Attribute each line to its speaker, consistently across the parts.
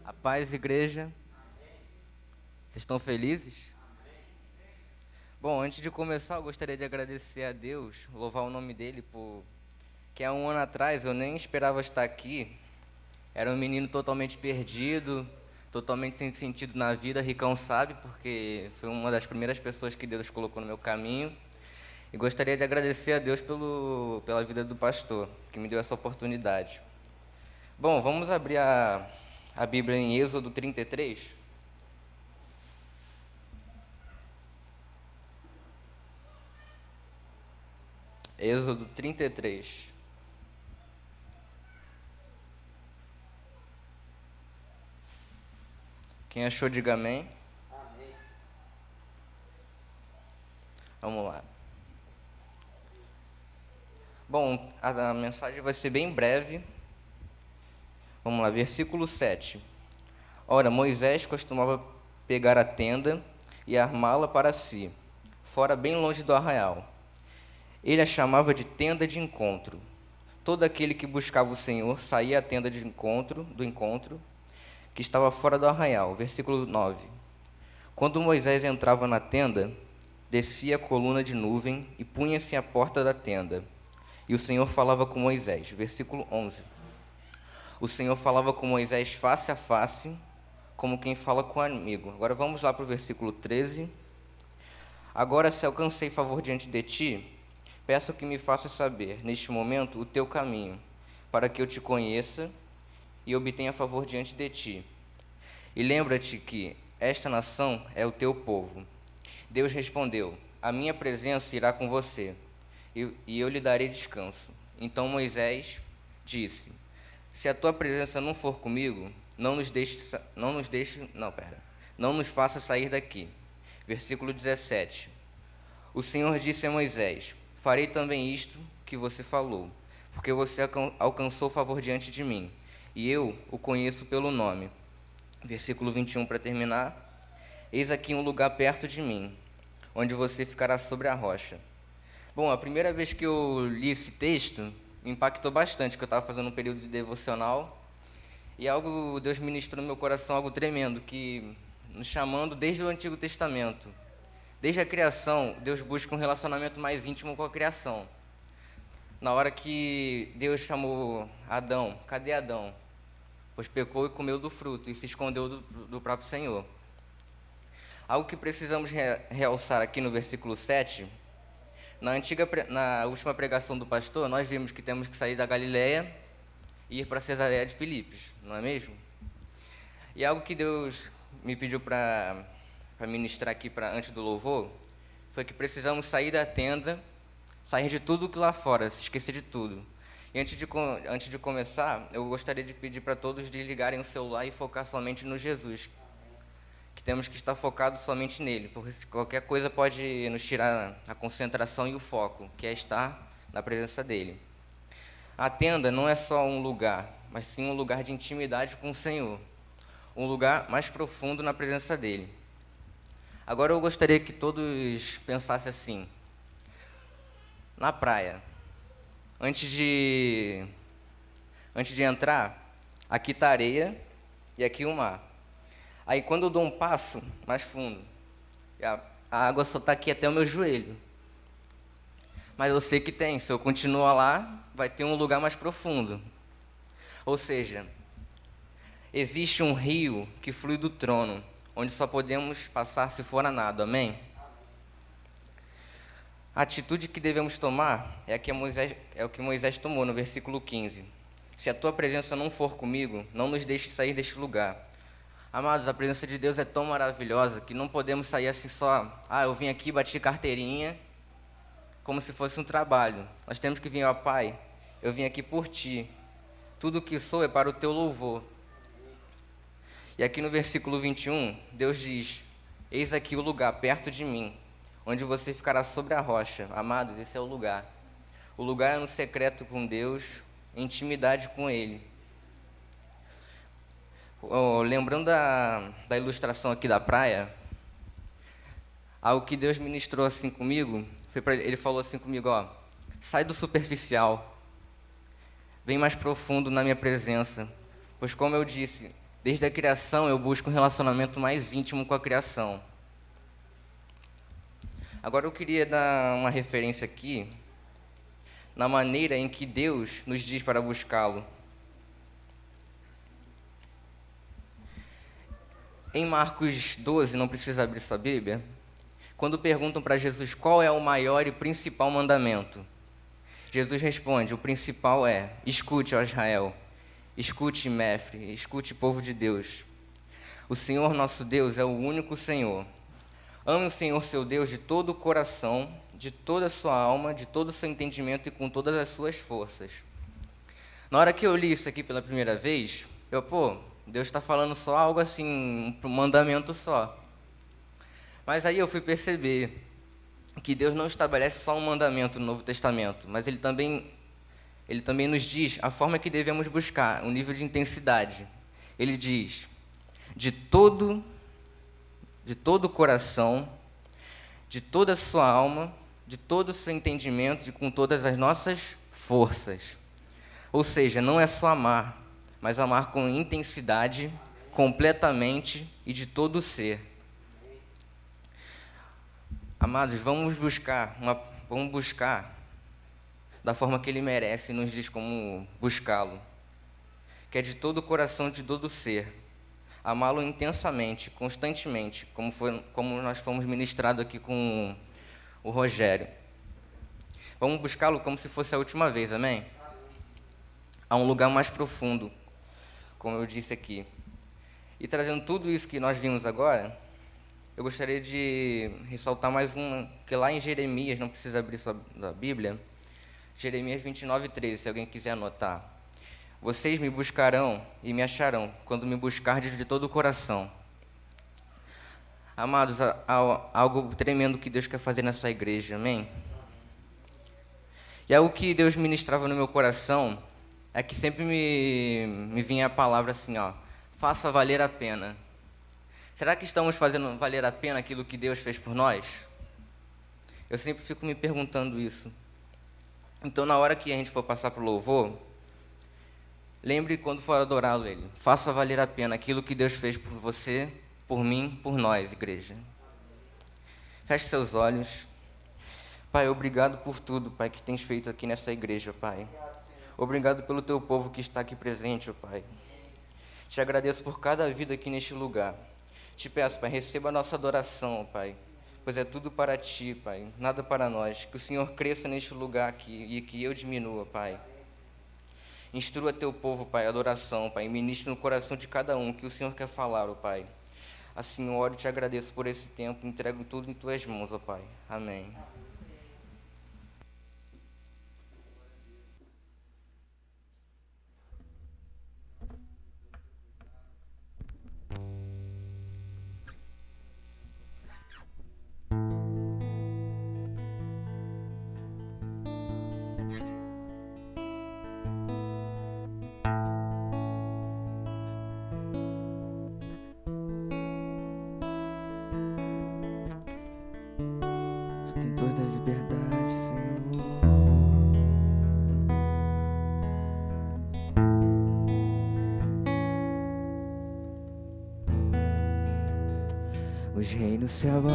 Speaker 1: A paz, igreja. Vocês estão felizes? Bom, antes de começar, eu gostaria de agradecer a Deus, louvar o nome dele, que há um ano atrás eu nem esperava estar aqui. Era um menino totalmente perdido, totalmente sem sentido na vida. Ricão sabe, porque foi uma das primeiras pessoas que Deus colocou no meu caminho. E gostaria de agradecer a Deus pela vida do pastor, que me deu essa oportunidade. Bom, vamos abrir a Bíblia em Êxodo 33. Êxodo 33. Quem achou, diga amém.
Speaker 2: Amém.
Speaker 1: Vamos lá. Bom, a mensagem vai ser bem breve. Vamos lá, versículo 7. Ora, Moisés costumava pegar a tenda e armá-la para si, fora bem longe do arraial. Ele a chamava de tenda de encontro. Todo aquele que buscava o Senhor saía à tenda do encontro, que estava fora do arraial. Versículo 9. Quando Moisés entrava na tenda, descia a coluna de nuvem e punha-se à porta da tenda. E o Senhor falava com Moisés. Versículo 11. O Senhor falava com Moisés face a face, como quem fala com um amigo. Agora vamos lá para o versículo 13. Agora, se alcancei favor diante de ti, peço que me faças saber, neste momento, o teu caminho, para que eu te conheça e obtenha favor diante de ti. E lembra-te que esta nação é o teu povo. Deus respondeu: a minha presença irá com você, e eu lhe darei descanso. Então Moisés disse: se a tua presença não for comigo, não nos faça sair daqui. Versículo 17. O Senhor disse a Moisés: farei também isto que você falou, porque você alcançou favor diante de mim, e eu o conheço pelo nome. Versículo 21 para terminar. Eis aqui um lugar perto de mim, onde você ficará sobre a rocha. Bom, a primeira vez que eu li esse texto, me impactou bastante, porque eu estava fazendo um período de devocional, e Deus ministrou no meu coração algo tremendo, que nos chamando desde o Antigo Testamento. Desde a criação, Deus busca um relacionamento mais íntimo com a criação. Na hora que Deus chamou Adão, cadê Adão? Pois pecou e comeu do fruto e se escondeu do próprio Senhor. Algo que precisamos realçar aqui no versículo 7, na última pregação do pastor, nós vimos que temos que sair da Galileia e ir para Cesareia de Filipos, não é mesmo? E algo que Deus me pediu para ministrar aqui antes do louvor, foi que precisamos sair da tenda, sair de tudo que lá fora, se esquecer de tudo. E antes de começar, eu gostaria de pedir para todos desligarem o celular e focar somente no Jesus, que temos que estar focados somente nele, porque qualquer coisa pode nos tirar a concentração e o foco, que é estar na presença dele. A tenda não é só um lugar, mas sim um lugar de intimidade com o Senhor, um lugar mais profundo na presença dele. Agora eu gostaria que todos pensassem assim: na praia, antes de entrar, aqui está a areia e aqui o mar. Aí quando eu dou um passo mais fundo, a água só está aqui até o meu joelho. Mas eu sei que se eu continuar lá, vai ter um lugar mais profundo. Ou seja, existe um rio que flui do trono, onde só podemos passar se for a nado, amém? A atitude que devemos tomar é o que Moisés tomou no versículo 15. Se a tua presença não for comigo, não nos deixe sair deste lugar. Amados, a presença de Deus é tão maravilhosa que não podemos sair assim só, eu vim aqui, bati carteirinha, como se fosse um trabalho. Nós temos que vir, Pai, eu vim aqui por ti. Tudo o que sou é para o teu louvor. E aqui no versículo 21, Deus diz: eis aqui o lugar perto de mim, onde você ficará sobre a rocha. Amados, esse é o lugar. O lugar é no secreto com Deus, em intimidade com Ele. Lembrando da ilustração aqui da praia, algo que Deus ministrou assim comigo, ele falou assim comigo: sai do superficial, vem mais profundo na minha presença, pois como eu disse, Desde a criação eu busco um relacionamento mais íntimo com a criação. Agora eu queria dar uma referência aqui na maneira em que Deus nos diz para buscá-lo. Em Marcos 12, não precisa abrir sua Bíblia, quando perguntam para Jesus qual é o maior e principal mandamento, Jesus responde: o principal é: escute, ó Israel, escute, Mefre, escute, povo de Deus. O Senhor nosso Deus é o único Senhor. Ame o Senhor seu Deus de todo o coração, de toda a sua alma, de todo o seu entendimento e com todas as suas forças. Na hora que eu li isso aqui pela primeira vez, Deus está falando só algo assim, um mandamento só. Mas aí eu fui perceber que Deus não estabelece só um mandamento no Novo Testamento, mas Ele também nos diz a forma que devemos buscar, o nível de intensidade. Ele diz: de todo o coração, de toda a sua alma, de todo o seu entendimento e com todas as nossas forças. Ou seja, não é só amar, mas amar com intensidade, completamente e de todo o ser. Amados, vamos buscar da forma que Ele merece e nos diz como buscá-lo, que é de todo o coração, de todo o ser. Amá-lo intensamente, constantemente, como nós fomos ministrados aqui com o Rogério. Vamos buscá-lo como se fosse a última vez, amém? A um lugar mais profundo, como eu disse aqui. E trazendo tudo isso que nós vimos agora, eu gostaria de ressaltar mais uma, que lá em Jeremias, não precisa abrir sua Bíblia, Jeremias 29:13, se alguém quiser anotar. Vocês me buscarão e me acharão, quando me buscardes de todo o coração. Amados, há algo tremendo que Deus quer fazer nessa igreja, amém? E algo que Deus ministrava no meu coração é que sempre me vinha a palavra assim, faça valer a pena. Será que estamos fazendo valer a pena aquilo que Deus fez por nós? Eu sempre fico me perguntando isso. Então, na hora que a gente for passar para o louvor, lembre quando for adorá-lo Ele. Faça valer a pena aquilo que Deus fez por você, por mim, por nós, igreja. Feche seus olhos. Pai, obrigado por tudo, Pai, que tens feito aqui nessa igreja, Pai. Obrigado pelo teu povo que está aqui presente, Pai. Te agradeço por cada vida aqui neste lugar. Te peço, Pai, receba a nossa adoração, Pai, pois é tudo para Ti, Pai, nada para nós. Que o Senhor cresça neste lugar aqui e que eu diminua, Pai. Instrua teu povo, Pai, a adoração, Pai, e ministre no coração de cada um que o Senhor quer falar, ó Pai. Assim eu oro e te agradeço por esse tempo, entrego tudo em Tuas mãos, ó Pai. Amém. Tem toda a liberdade, Senhor. Os reinos se abalam,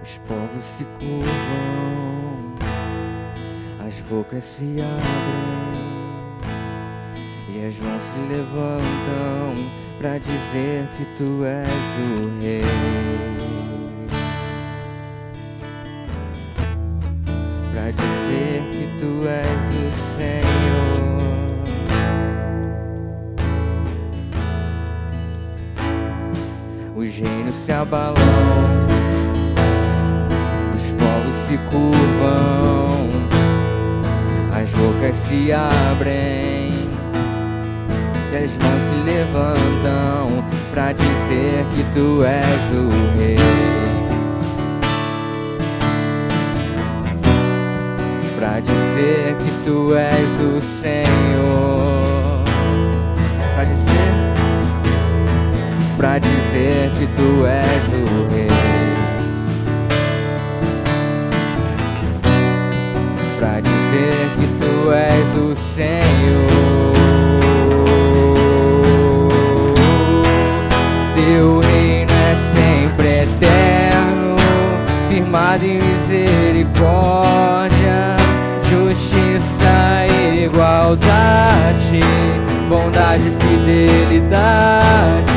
Speaker 1: os povos se curvam, as bocas se abrem e as mãos se levantam para dizer que Tu és o Rei. Para dizer que Tu és o Senhor. Os reinos se abalam, os povos se curvam, as bocas se abrem e as mãos se levantam para dizer que Tu és o Rei. Para dizer que Tu és o Senhor. Para dizer que Tu és o Rei. Para dizer que Tu és o Senhor.
Speaker 2: bondade e fidelidade.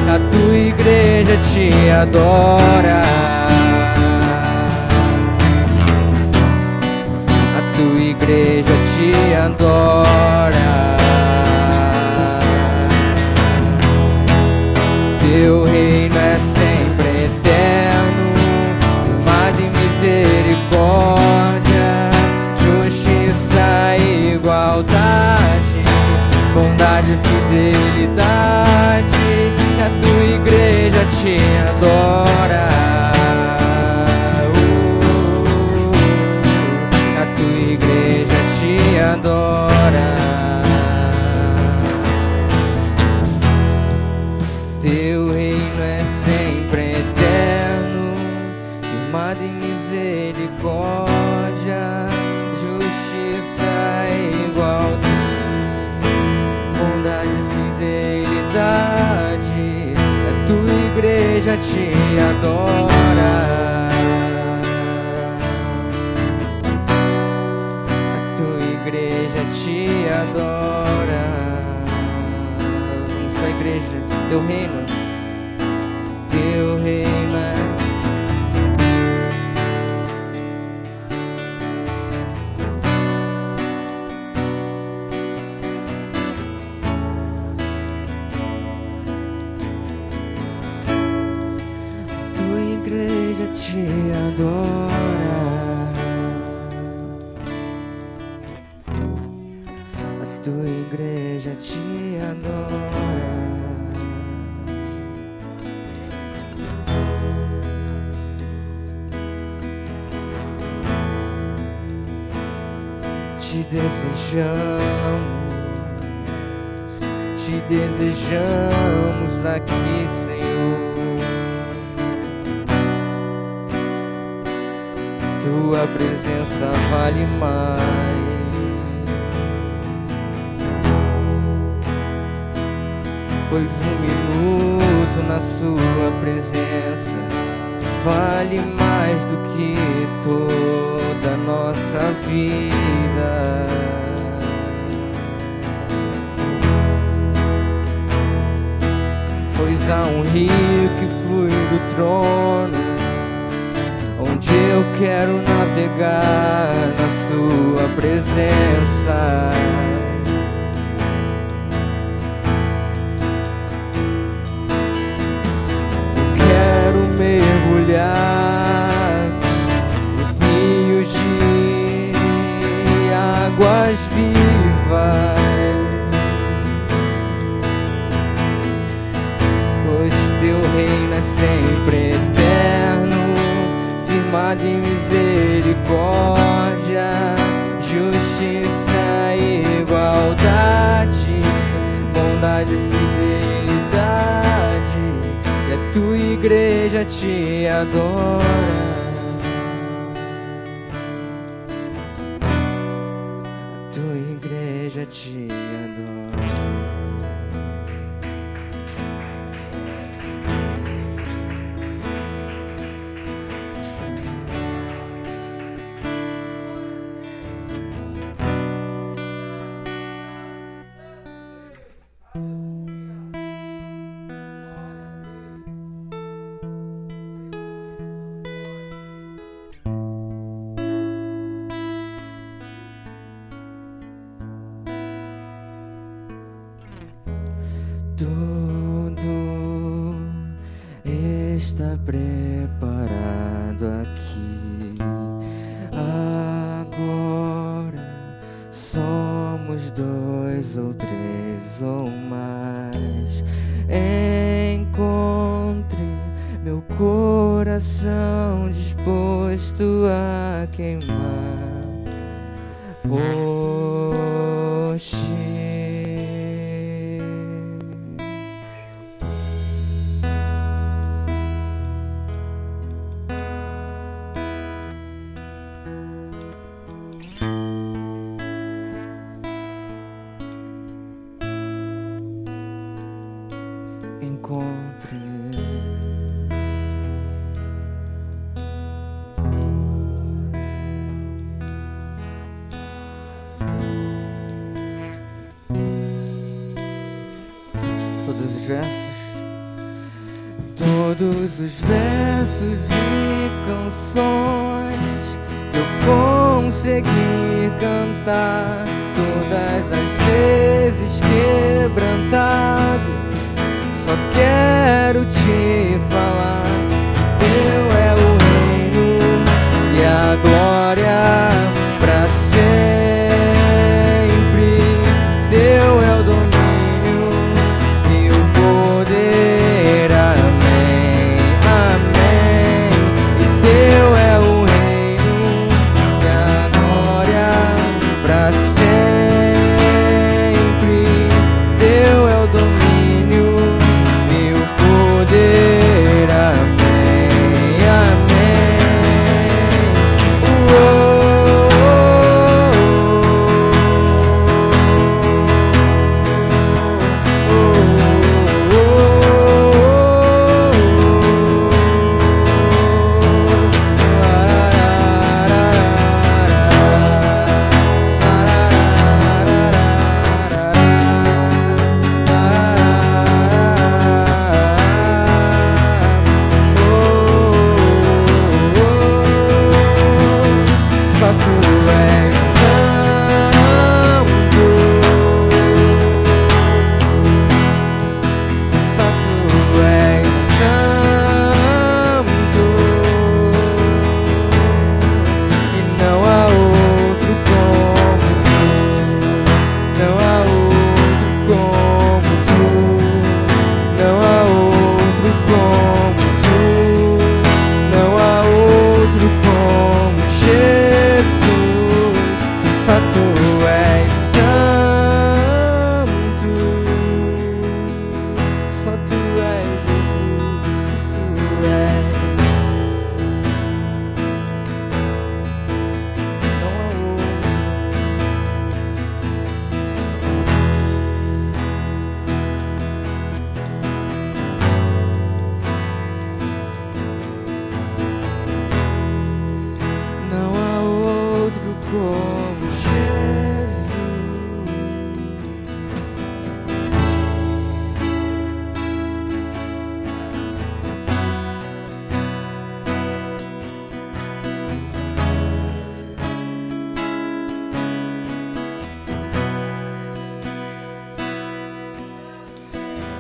Speaker 2: A tua igreja te adora. A tua igreja te adora. Teu reino é sempre eterno, amado em misericórdia, justiça e igualdade, bondade e fidelidade. A tua igreja te adora. A tua igreja te adora. Teu reino é sempre eterno, firmado em misericórdia, justiça e igualdade, bondade e fidelidade. A tua igreja te adora. A tua igreja te adora. Sua igreja, teu reino é tua igreja te adora. A tua igreja te adora. Te desejamos aqui, Senhor. Tua presença vale mais, pois 1 minuto na sua presença vale mais do que toda a nossa vida. Pois há um rio que flui do trono, onde eu quero navegar na sua presença. Eu quero mergulhar nos rios de águas vivas, pois teu reino é sempre eterno, firmado em misericórdia, justiça e igualdade, bondade e fidelidade. E a tua igreja te adora. A tua igreja te adora. Tudo está preparado aqui. Agora somos 2 ou 3 ou mais. Encontre meu coração disposto a queimar por ti. Encontre todos os versos. Todos os versos e canções que eu consegui cantar, todas as vezes quebrantado, só quero te falar. Teu é o reino e a glória pra sempre. Teu é o domínio e o poder. Amém, amém. E teu é o reino e a glória pra sempre. Teu é o domínio e o poder. Amém, amém. Só tu és santo, só tu és santo, e não há outro como tu, não há outro como tu, não há outro como tu, não há outro como Jesus. Só tu és santo, só tu és Jesus, tu és. Não há outro. Não há outro como Jesus.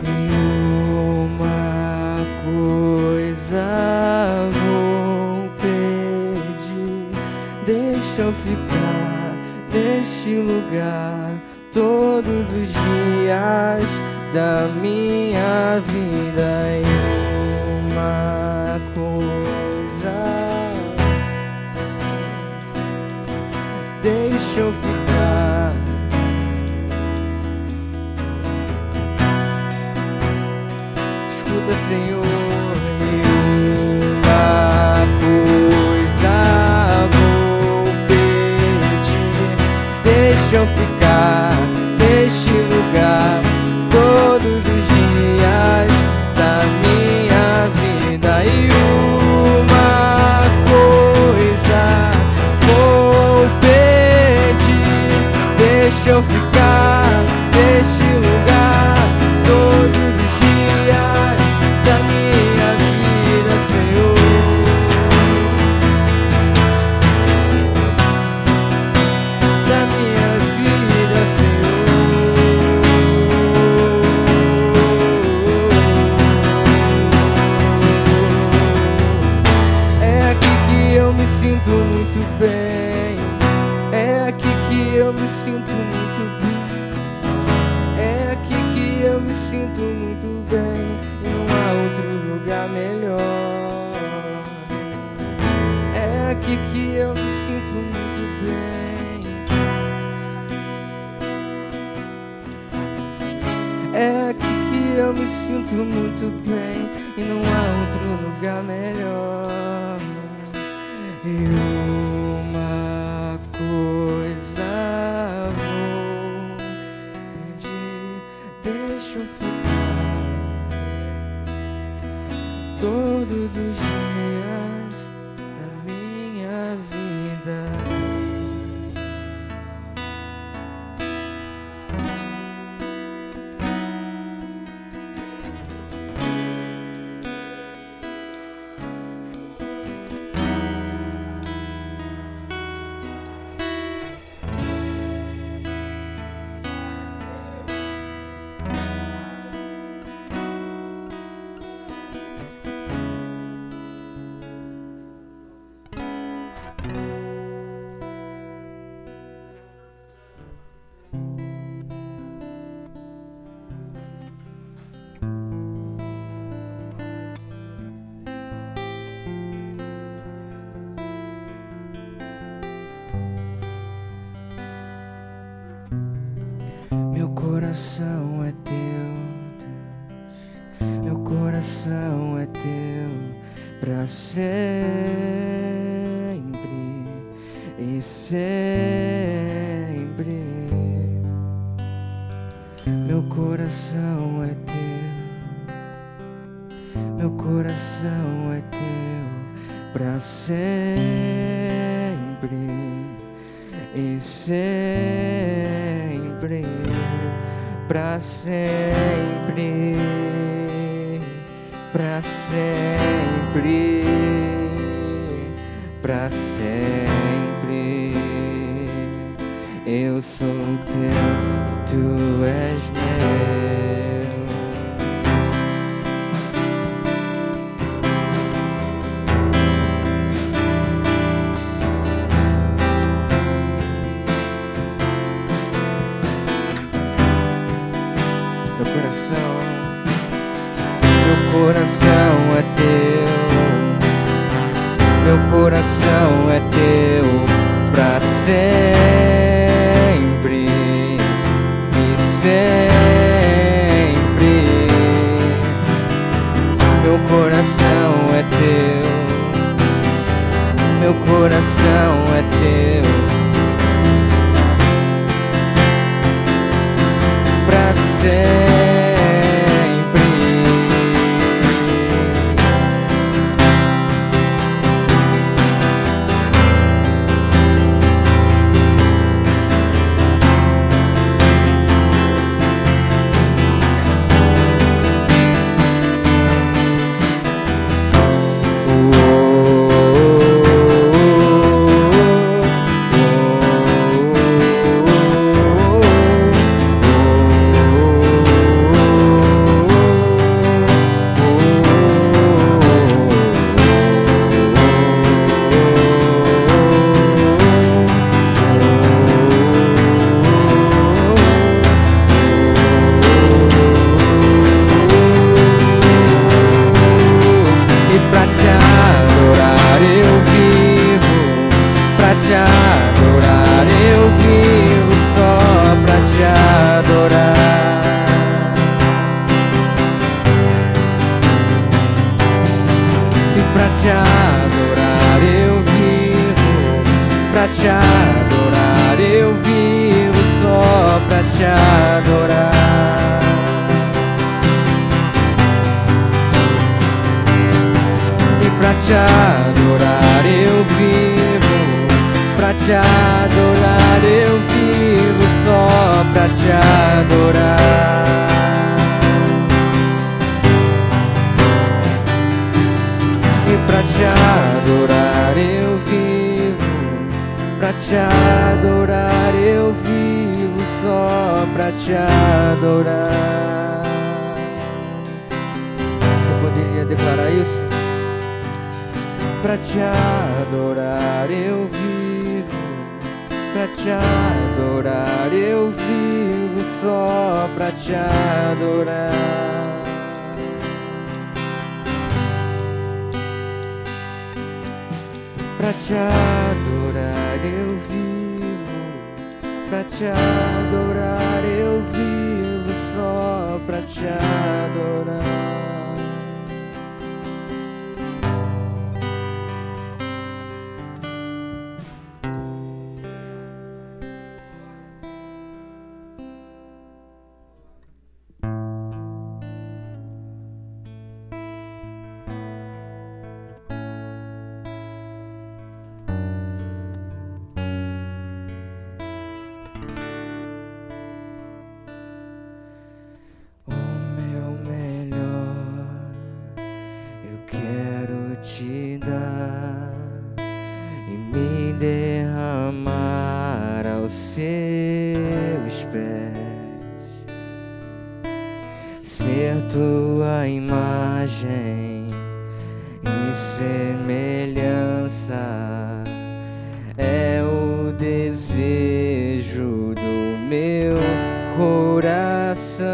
Speaker 2: E uma coisa vou pedir, deixa eu ficar neste lugar todos os dias da minha vida. E uma coisa, deixa eu ficar. Escuta, Senhor, e uma coisa vou pedir, deixa eu ficar neste lugar todos os dias da minha vida. E uma coisa vou pedir, deixa eu ficar neste lugar todos os dias da minha vida, Senhor. Da minha vida, Senhor. É aqui que eu me sinto muito bem. É aqui que eu me sinto muito bem. É aqui que eu me sinto muito bem. E não há outro lugar melhor. É aqui que eu me sinto muito bem. É aqui que eu me sinto muito bem. E não há outro lugar melhor. E uma coisa vou pedir, deixa eu ficar todos os dias da minha vida. coração é teu, Deus. Meu coração é teu pra sempre e sempre. Meu coração é teu, meu coração é teu pra sempre e sempre, pra sempre, pra sempre, pra sempre. Eu sou teu, tu és meu. Meu coração é teu, meu coração é teu pra sempre e sempre. Meu coração é teu, meu coração é teu pra sempre. Pra te adorar eu vivo, pra te adorar eu vivo, só pra te adorar. E pra te adorar eu vivo, pra te adorar eu vivo, só pra te adorar. Pra te adorar eu vivo, pra te adorar eu vivo, só pra te adorar. Você poderia declarar isso? Pra te adorar eu vivo, pra te adorar eu vivo, só pra te adorar. Pra te adorar eu vivo, pra te adorar eu vivo, só pra te adorar. Te dar e me derramar aos seus pés, ser tua imagem e semelhança é o desejo do meu coração.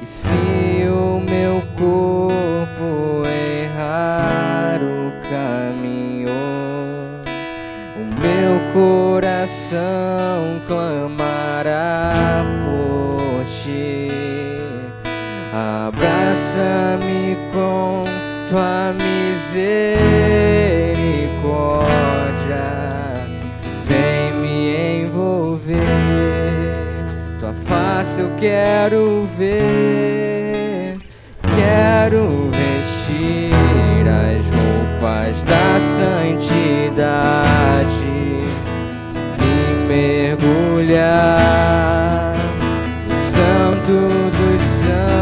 Speaker 2: E se o meu corpo errar o caminho, o meu coração clamará por Abraça-me com tua misericórdia, vem me envolver. Tua face eu quero ver, quero vestir as roupas da santidade e mergulhar no Santo dos Santos.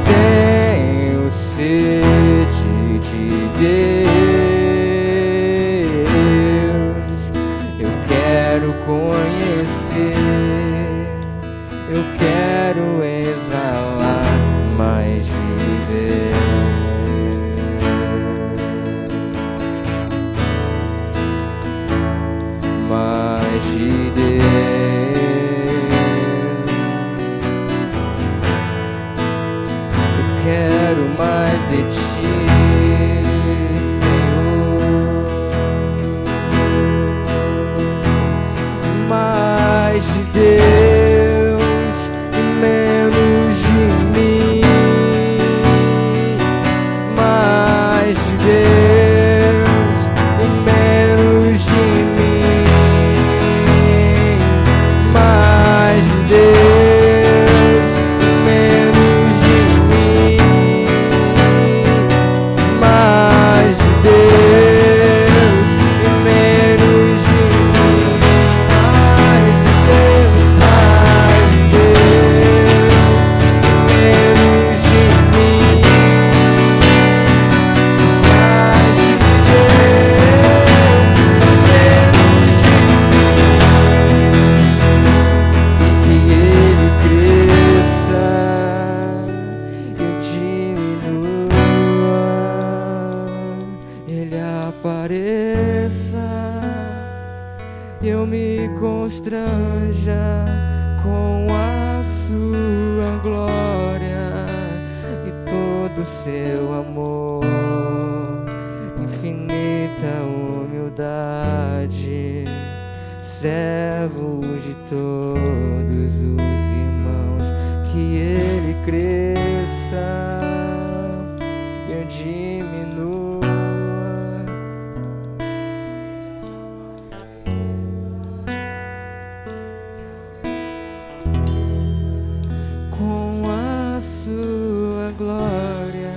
Speaker 2: Tenho sede de Deus, eu quero conhecer, eu quero exalar mais de eu me constranja com a sua glória e todo o seu amor, infinita humildade, servos de todos os irmãos, que ele cresça e eu diminua. Com a sua glória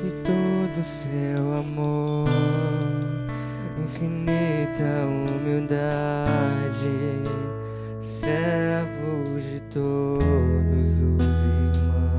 Speaker 2: e todo o seu amor, infinita humildade, servos de todos os irmãos.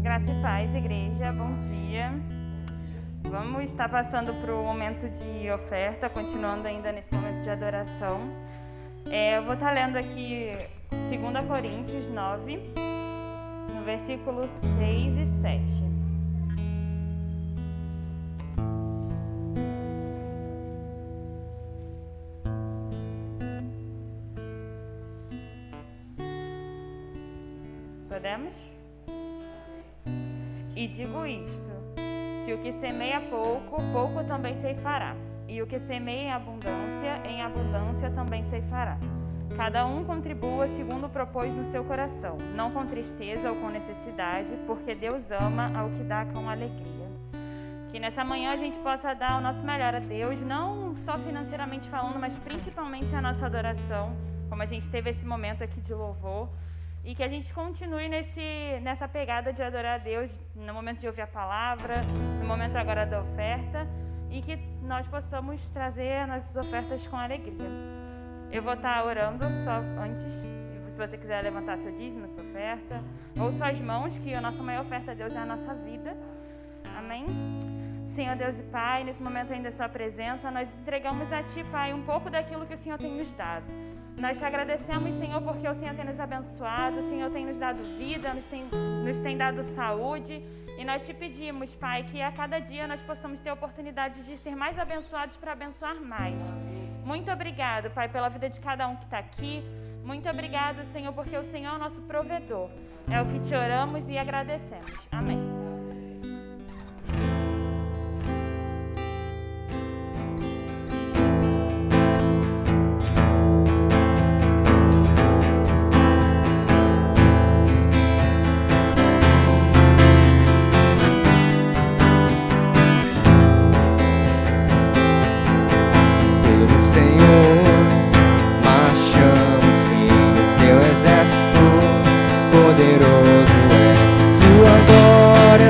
Speaker 3: Graça e paz, igreja, bom dia. Vamos estar passando para o momento de oferta, continuando ainda nesse momento de adoração. Eu vou estar lendo aqui 2 Coríntios 9, no versículos 6 e 7. Podemos? E digo isto, que o que semeia pouco, pouco também ceifará. E o que semeia em abundância também ceifará. Cada um contribua segundo propôs no seu coração, não com tristeza ou com necessidade, porque Deus ama ao que dá com alegria. Que nessa manhã a gente possa dar o nosso melhor a Deus, não só financeiramente falando, mas principalmente a nossa adoração, como a gente teve esse momento aqui de louvor. E que a gente continue nessa pegada de adorar a Deus no momento de ouvir a palavra, no momento agora da oferta, e que nós possamos trazer nossas ofertas com alegria. Eu vou estar orando só antes, se você quiser levantar seu dízimo, sua oferta, ou suas mãos, que a nossa maior oferta a Deus é a nossa vida. Amém? Senhor Deus e Pai, nesse momento ainda a sua presença, nós entregamos a Ti, Pai, um pouco daquilo que o Senhor tem nos dado. Nós te agradecemos, Senhor, porque o Senhor tem nos abençoado, o Senhor tem nos dado vida, nos tem dado saúde. E nós te pedimos, Pai, que a cada dia nós possamos ter a oportunidade de ser mais abençoados para abençoar mais. Muito obrigado, Pai, pela vida de cada um que está aqui. Muito obrigado, Senhor, porque o Senhor é o nosso provedor. É o que te oramos e agradecemos. Amém.
Speaker 2: Poderoso é sua glória.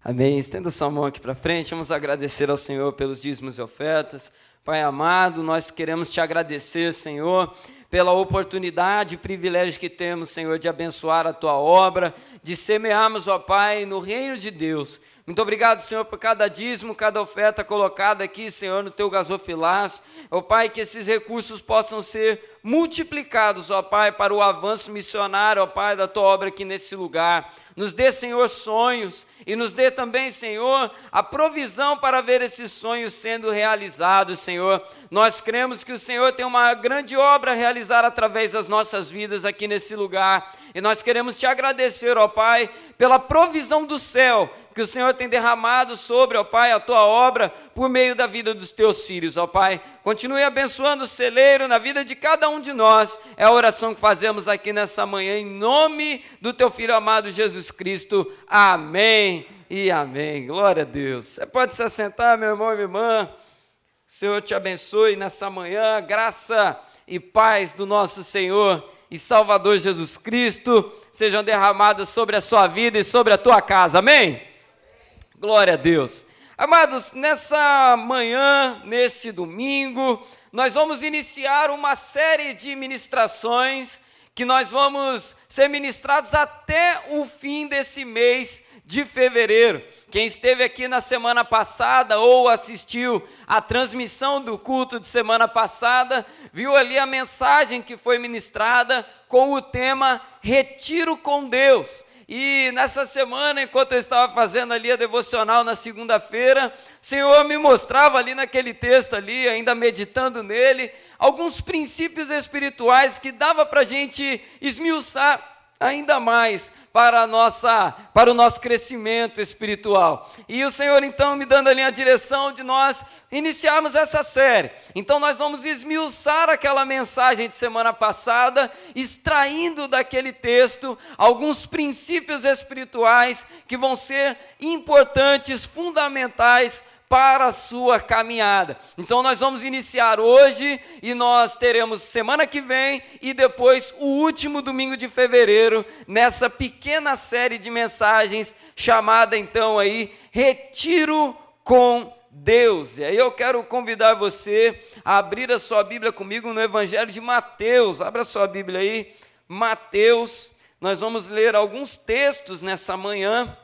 Speaker 4: Amém. Estenda sua mão aqui para frente. Vamos agradecer ao Senhor pelos dízimos e ofertas. Pai amado, nós queremos te agradecer, Senhor, pela oportunidade e privilégio que temos, Senhor, de abençoar a tua obra, de semearmos, ó Pai, no reino de Deus. Muito obrigado, Senhor, por cada dízimo, cada oferta colocada aqui, Senhor, no teu gasofilaço. Ó Pai, que esses recursos possam ser multiplicados, ó Pai, para o avanço missionário, ó Pai, da tua obra aqui nesse lugar. Nos dê, Senhor, sonhos e nos dê também, Senhor, a provisão para ver esses sonhos sendo realizados, Senhor. Nós cremos que o Senhor tem uma grande obra a realizar através das nossas vidas aqui nesse lugar. E nós queremos te agradecer, ó Pai, pela provisão do céu que o Senhor tem derramado sobre, ó Pai, a tua obra por meio da vida dos teus filhos, ó Pai. Continue abençoando o celeiro na vida de cada um de nós. É a oração que fazemos aqui nessa manhã, em nome do teu Filho amado Jesus Cristo. Amém e amém. Glória a Deus. Você pode se assentar, meu irmão e minha irmã. O Senhor te abençoe nessa manhã. Graça e paz do nosso Senhor e Salvador Jesus Cristo sejam derramadas sobre a sua vida e sobre a tua casa. Amém? Glória a Deus. Amados, nessa manhã, nesse domingo, nós vamos iniciar uma série de ministrações que nós vamos ser ministrados até o fim desse mês de fevereiro. Quem esteve aqui na semana passada ou assistiu a transmissão do culto de semana passada, viu ali a mensagem que foi ministrada com o tema Retiro com Deus. E nessa semana, enquanto eu estava fazendo ali a devocional na segunda-feira, o Senhor me mostrava ali naquele texto ali, ainda meditando nele, alguns princípios espirituais que dava para a gente esmiuçar ainda mais para o nosso crescimento espiritual. E o Senhor então me dando ali a direção de nós iniciarmos essa série. Então nós vamos esmiuçar aquela mensagem de semana passada, extraindo daquele texto alguns princípios espirituais que vão ser importantes, fundamentais para a sua caminhada. Então nós vamos iniciar hoje e nós teremos semana que vem e depois o último domingo de fevereiro nessa pequena série de mensagens chamada então aí Retiro com Deus. E aí eu quero convidar você a abrir a sua Bíblia comigo no Evangelho de Mateus. Abra a sua Bíblia aí, Mateus. Nós vamos ler alguns textos nessa manhã.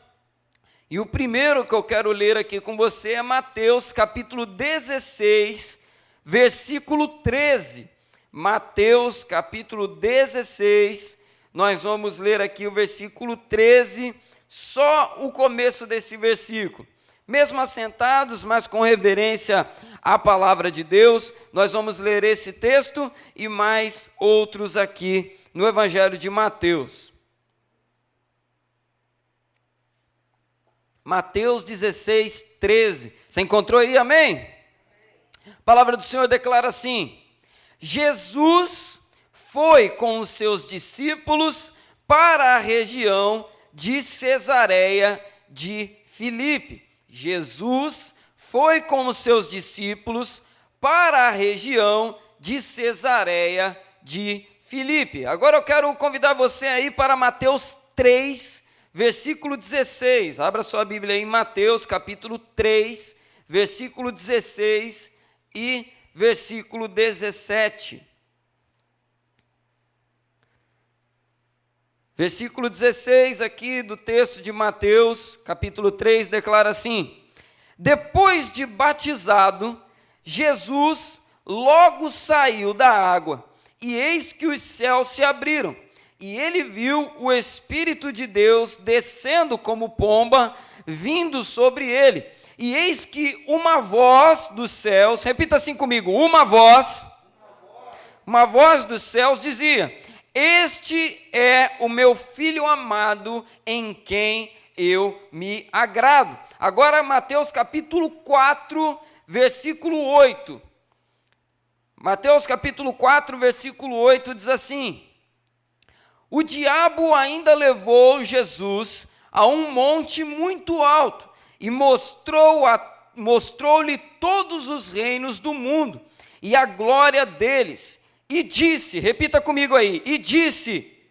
Speaker 4: E o primeiro que eu quero ler aqui com você é Mateus capítulo 16, versículo 13. Mateus capítulo 16, nós vamos ler aqui o versículo 13, só o começo desse versículo. Mesmo assentados, mas com reverência à palavra de Deus, nós vamos ler esse texto e mais outros aqui no Evangelho de Mateus. Mateus 16, 13. Você encontrou aí, amém? A palavra do Senhor declara assim: Jesus foi com os seus discípulos para a região de Cesareia de Filipe. Jesus foi com os seus discípulos para a região de Cesareia de Filipe. Agora eu quero convidar você aí para Mateus 3, versículo 16, abra sua Bíblia aí em Mateus capítulo 3, versículo 16 e versículo 17. Versículo 16 aqui do texto de Mateus, capítulo 3, declara assim: depois de batizado, Jesus logo saiu da água, e eis que os céus se abriram. E ele viu o Espírito de Deus descendo como pomba, vindo sobre ele. E eis que uma voz dos céus, repita assim comigo, uma voz dos céus dizia: este é o meu Filho amado, em quem eu me agrado. Agora Mateus capítulo 4, versículo 8. Mateus capítulo 4, versículo 8 diz assim: o diabo ainda levou Jesus a um monte muito alto e mostrou-lhe todos os reinos do mundo e a glória deles. E disse, repita comigo aí, e disse: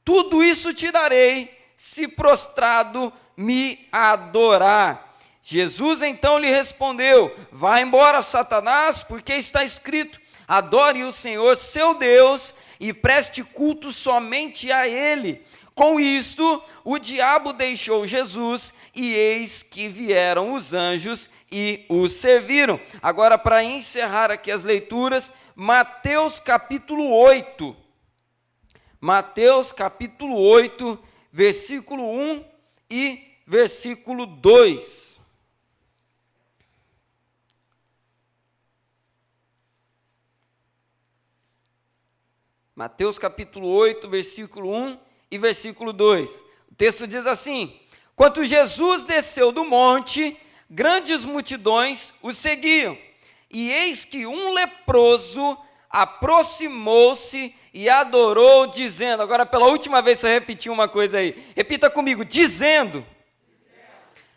Speaker 4: tudo isso te darei se prostrado me adorar. Jesus então lhe respondeu: vá embora, Satanás, porque está escrito: adore o Senhor seu Deus e preste culto somente a Ele. Com isto, o diabo deixou Jesus, e eis que vieram os anjos e o serviram. Agora, para encerrar aqui as leituras, Mateus capítulo 8. Mateus capítulo 8, versículo 1 e versículo 2. Mateus capítulo 8, versículo 1 e versículo 2. O texto diz assim: quando Jesus desceu do monte, grandes multidões o seguiam, e eis que um leproso aproximou-se e adorou, dizendo, agora pela última vez, se eu repetir uma coisa aí, repita comigo, dizendo,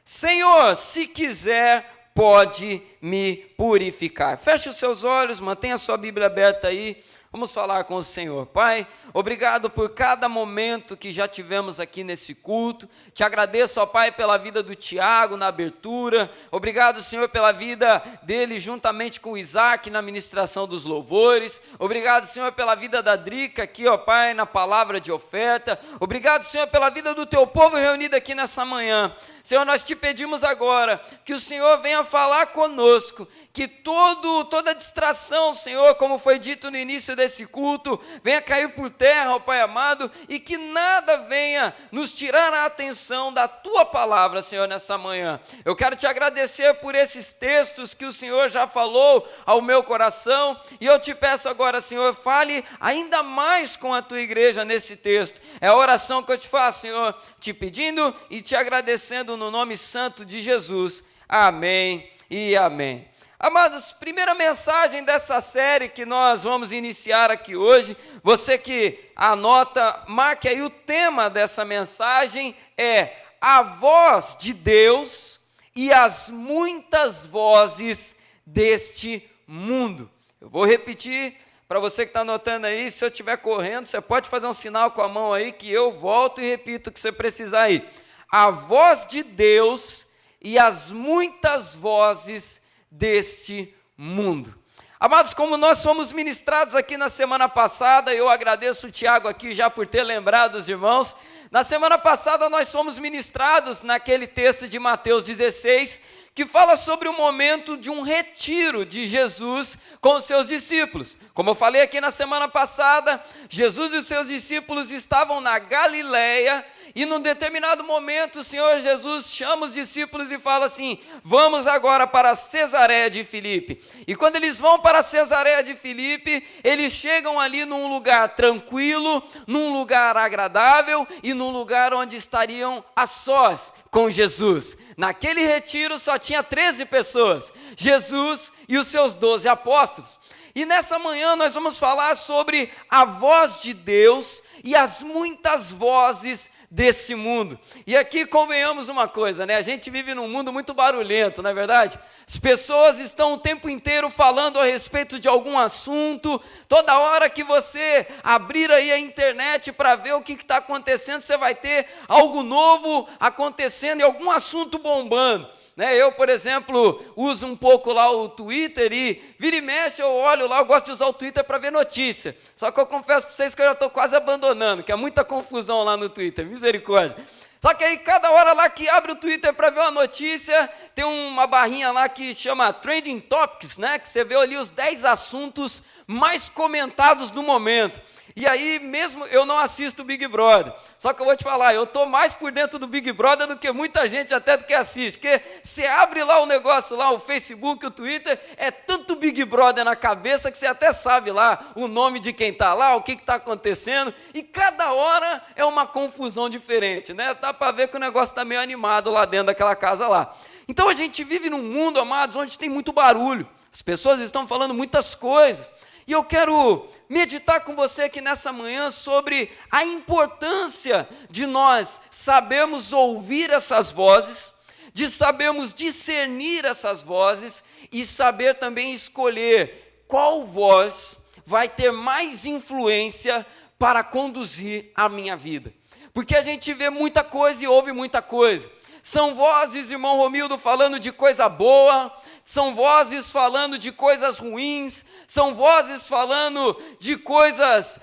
Speaker 4: Senhor, se quiser, pode me purificar. Feche os seus olhos, mantenha a sua Bíblia aberta aí. Vamos falar com o Senhor. Pai, obrigado por cada momento que já tivemos aqui nesse culto. Te agradeço, ó Pai, pela vida do Tiago na abertura. Obrigado, Senhor, pela vida dele juntamente com o Isaac na ministração dos louvores. Obrigado, Senhor, pela vida da Drica aqui, ó Pai, na palavra de oferta. Obrigado, Senhor, pela vida do teu povo reunido aqui nessa manhã. Senhor, nós te pedimos agora que o Senhor venha falar conosco, que toda distração, Senhor, como foi dito no início desse culto, venha cair por terra, ó Pai amado, e que nada venha nos tirar a atenção da Tua palavra, Senhor, nessa manhã. Eu quero te agradecer por esses textos que o Senhor já falou ao meu coração, e eu te peço agora, Senhor, fale ainda mais com a Tua igreja nesse texto. É a oração que eu te faço, Senhor, te pedindo e te agradecendo no nome santo de Jesus. Amém e amém. Amados, primeira mensagem dessa série que nós vamos iniciar aqui hoje, você que anota, marque aí o tema dessa mensagem, é a voz de Deus e as muitas vozes deste mundo. Eu vou repetir para você que está anotando aí, se eu estiver correndo, você pode fazer um sinal com a mão aí que eu volto e repito o que você precisar aí. A voz de Deus e as muitas vozes deste mundo. Amados, como nós fomos ministrados aqui na semana passada, eu agradeço o Tiago aqui já por ter lembrado os irmãos. Na semana passada nós fomos ministrados naquele texto de Mateus 16, que fala sobre o momento de um retiro de Jesus com os seus discípulos. Como eu falei aqui na semana passada, Jesus e os seus discípulos estavam na Galileia, e num determinado momento o Senhor Jesus chama os discípulos e fala assim, vamos agora para Cesareia de Filipe. E quando eles vão para Cesareia de Filipe, eles chegam ali num lugar tranquilo, num lugar agradável e num lugar onde estariam a sós com Jesus. Naquele retiro só tinha 13 pessoas, Jesus e os seus 12 apóstolos. E nessa manhã nós vamos falar sobre a voz de Deus e as muitas vozes desse mundo. E aqui convenhamos uma coisa, né? A gente vive num mundo muito barulhento, não é verdade? As pessoas estão o tempo inteiro falando a respeito de algum assunto. Toda hora que você abrir aí a internet para ver o que está acontecendo, você vai ter algo novo acontecendo e algum assunto bombando. Eu, por exemplo, uso um pouco lá o Twitter e vira e mexe, eu olho lá, eu gosto de usar o Twitter para ver notícia. Só que eu confesso para vocês que eu já estou quase abandonando, que é muita confusão lá no Twitter, misericórdia. Só que aí cada hora lá que abre o Twitter para ver uma notícia, tem uma barrinha lá que chama Trending Topics, né? Que você vê ali os 10 assuntos mais comentados no momento. E aí mesmo eu não assisto o Big Brother, só que eu vou te falar, eu estou mais por dentro do Big Brother do que muita gente até do que assiste, porque você abre lá o negócio lá, o Facebook, o Twitter, é tanto Big Brother na cabeça que você até sabe lá o nome de quem está lá, o que está acontecendo, e cada hora é uma confusão diferente, né? Dá para ver que o negócio está meio animado lá dentro daquela casa lá. Então a gente vive num mundo, amados, onde tem muito barulho, as pessoas estão falando muitas coisas, e eu quero meditar com você aqui nessa manhã sobre a importância de nós sabermos ouvir essas vozes, de sabermos discernir essas vozes e saber também escolher qual voz vai ter mais influência para conduzir a minha vida. Porque a gente vê muita coisa e ouve muita coisa. São vozes, irmão Romildo, falando de coisa boa, são vozes falando de coisas ruins, são vozes falando de coisas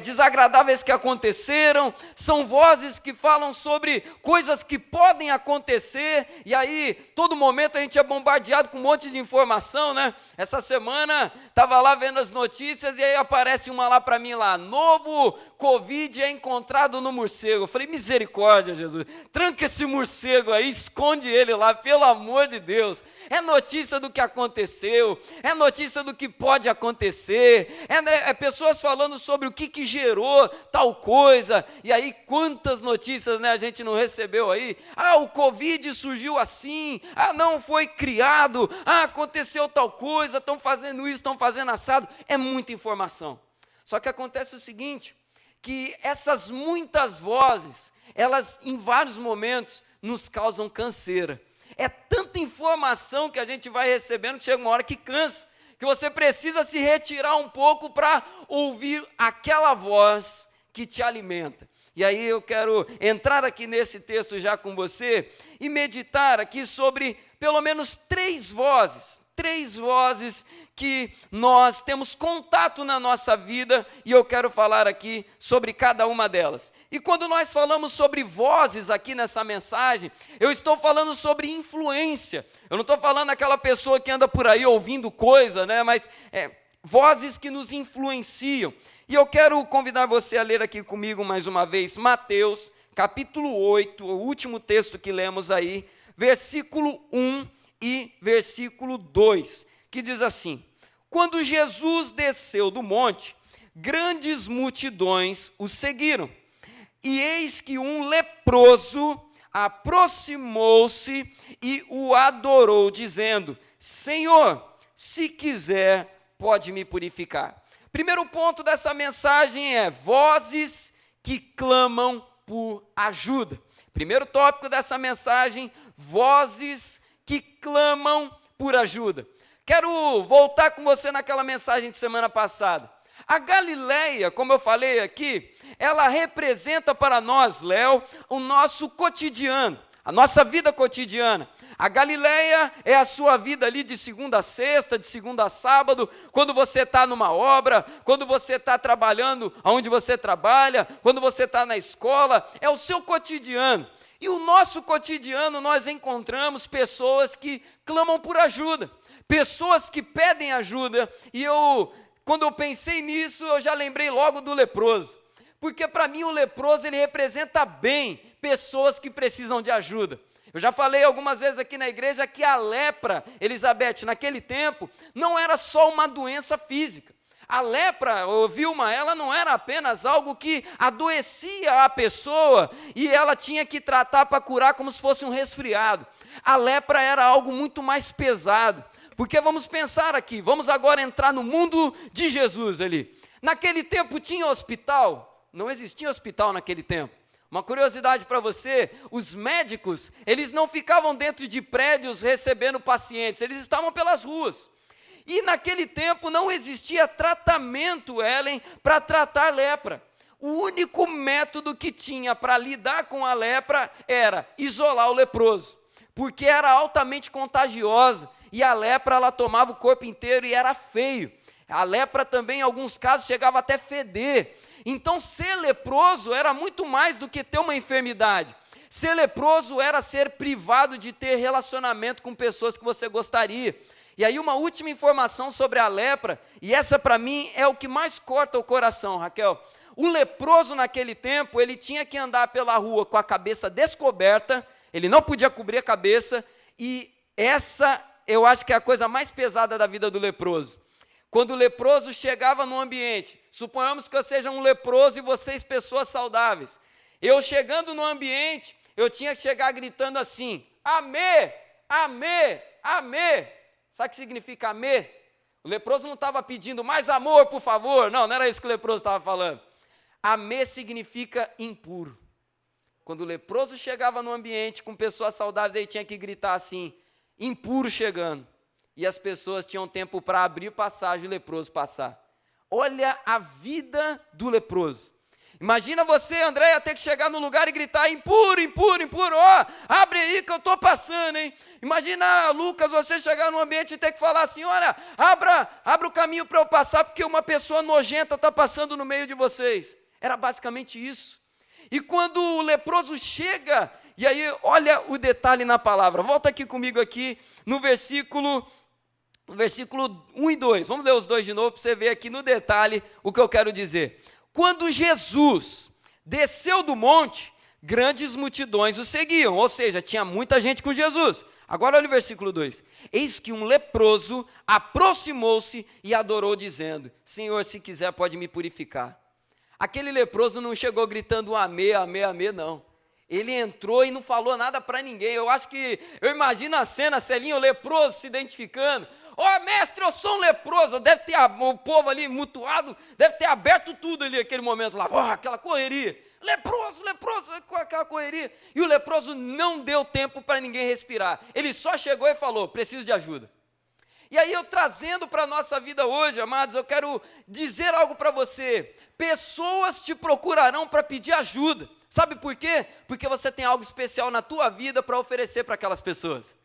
Speaker 4: desagradáveis que aconteceram, são vozes que falam sobre coisas que podem acontecer, e aí, todo momento a gente é bombardeado com um monte de informação, né? Essa semana, estava lá vendo as notícias, e aí aparece uma lá para mim lá, novo Covid é encontrado no morcego. Eu falei, misericórdia, Jesus, tranca esse morcego aí, esconde ele lá, pelo amor de Deus. É notícia do que aconteceu, é notícia do que pode acontecer, é pessoas falando sobre o que gerou tal coisa, e aí quantas notícias, né, a gente não recebeu aí? O Covid surgiu assim, não foi criado, aconteceu tal coisa, estão fazendo isso, estão fazendo assado, é muita informação. Só que acontece o seguinte, que essas muitas vozes, elas em vários momentos nos causam canseira. É tanta informação que a gente vai recebendo que chega uma hora que cansa, que você precisa se retirar um pouco para ouvir aquela voz que te alimenta. E aí eu quero entrar aqui nesse texto já com você e meditar aqui sobre pelo menos três vozes que nós temos contato na nossa vida, e eu quero falar aqui sobre cada uma delas. E quando nós falamos sobre vozes aqui nessa mensagem, eu estou falando sobre influência. Eu não estou falando aquela pessoa que anda por aí ouvindo coisa, né? Mas vozes que nos influenciam. E eu quero convidar você a ler aqui comigo mais uma vez, Mateus, capítulo 8, o último texto que lemos aí, versículo 1 e versículo 2, que diz assim: quando Jesus desceu do monte, grandes multidões o seguiram, e eis que um leproso aproximou-se e o adorou, dizendo: Senhor, se quiser, pode me purificar. Primeiro ponto dessa mensagem é vozes que clamam por ajuda. Primeiro tópico dessa mensagem, vozes que clamam por ajuda. Quero voltar com você naquela mensagem de semana passada. A Galileia, como eu falei aqui, ela representa para nós, Léo, o nosso cotidiano, a nossa vida cotidiana. A Galileia é a sua vida ali de segunda a sexta, de segunda a sábado, quando você está numa obra, quando você está trabalhando onde você trabalha, quando você está na escola, é o seu cotidiano. E o nosso cotidiano nós encontramos pessoas que clamam por ajuda, pessoas que pedem ajuda, e quando eu pensei nisso, eu já lembrei logo do leproso, porque para mim o leproso ele representa bem pessoas que precisam de ajuda. Eu já falei algumas vezes aqui na igreja que a lepra, Elizabeth, naquele tempo, não era só uma doença física. A lepra, ou Vilma, ela não era apenas algo que adoecia a pessoa e ela tinha que tratar para curar como se fosse um resfriado. A lepra era algo muito mais pesado, porque vamos pensar aqui, vamos agora entrar no mundo de Jesus ali. Naquele tempo tinha hospital? Não existia hospital naquele tempo. Uma curiosidade para você, os médicos, eles não ficavam dentro de prédios recebendo pacientes, eles estavam pelas ruas. E naquele tempo não existia tratamento, Ellen, para tratar lepra. O único método que tinha para lidar com a lepra era isolar o leproso, porque era altamente contagiosa, e a lepra ela tomava o corpo inteiro e era feio. A lepra também, em alguns casos, chegava até feder. Então, ser leproso era muito mais do que ter uma enfermidade. Ser leproso era ser privado de ter relacionamento com pessoas que você gostaria. E aí uma última informação sobre a lepra, e essa para mim é o que mais corta o coração, Raquel. O leproso naquele tempo, ele tinha que andar pela rua com a cabeça descoberta, ele não podia cobrir a cabeça, e essa eu acho que é a coisa mais pesada da vida do leproso. Quando o leproso chegava no ambiente, suponhamos que eu seja um leproso e vocês pessoas saudáveis, eu chegando no ambiente, eu tinha que chegar gritando assim: amê, amê, amê. Sabe o que significa amê? O leproso não estava pedindo mais amor, por favor. Não era isso que o leproso estava falando. Amê significa impuro. Quando o leproso chegava no ambiente com pessoas saudáveis, ele tinha que gritar assim: impuro chegando. E as pessoas tinham tempo para abrir passagem e o leproso passar. Olha a vida do leproso. Imagina você, Andréia, ter que chegar no lugar e gritar: impuro, impuro, impuro, ó, abre aí que eu estou passando, hein? Imagina, Lucas, você chegar no ambiente e ter que falar assim: olha, abra o caminho para eu passar, porque uma pessoa nojenta está passando no meio de vocês. Era basicamente isso. E quando o leproso chega, e aí olha o detalhe na palavra, volta aqui comigo aqui no versículo 1 e 2, vamos ler os dois de novo para você ver aqui no detalhe o que eu quero dizer. Quando Jesus desceu do monte, grandes multidões o seguiam, ou seja, tinha muita gente com Jesus. Agora olha o versículo 2. Eis que um leproso aproximou-se e adorou, dizendo: Senhor, se quiser pode me purificar. Aquele leproso não chegou gritando amê, amê, amê, não. Ele entrou e não falou nada para ninguém. Eu imagino a cena, Celinho, o leproso se identificando. Ó, mestre, eu sou um leproso. Deve ter o povo ali mutuado, deve ter aberto tudo ali naquele momento lá. Ó, aquela correria. Leproso, aquela correria. E o leproso não deu tempo para ninguém respirar. Ele só chegou e falou: preciso de ajuda. E aí eu trazendo para a nossa vida hoje, amados, eu quero dizer algo para você. Pessoas te procurarão para pedir ajuda. Sabe por quê? Porque você tem algo especial na tua vida para oferecer para aquelas pessoas.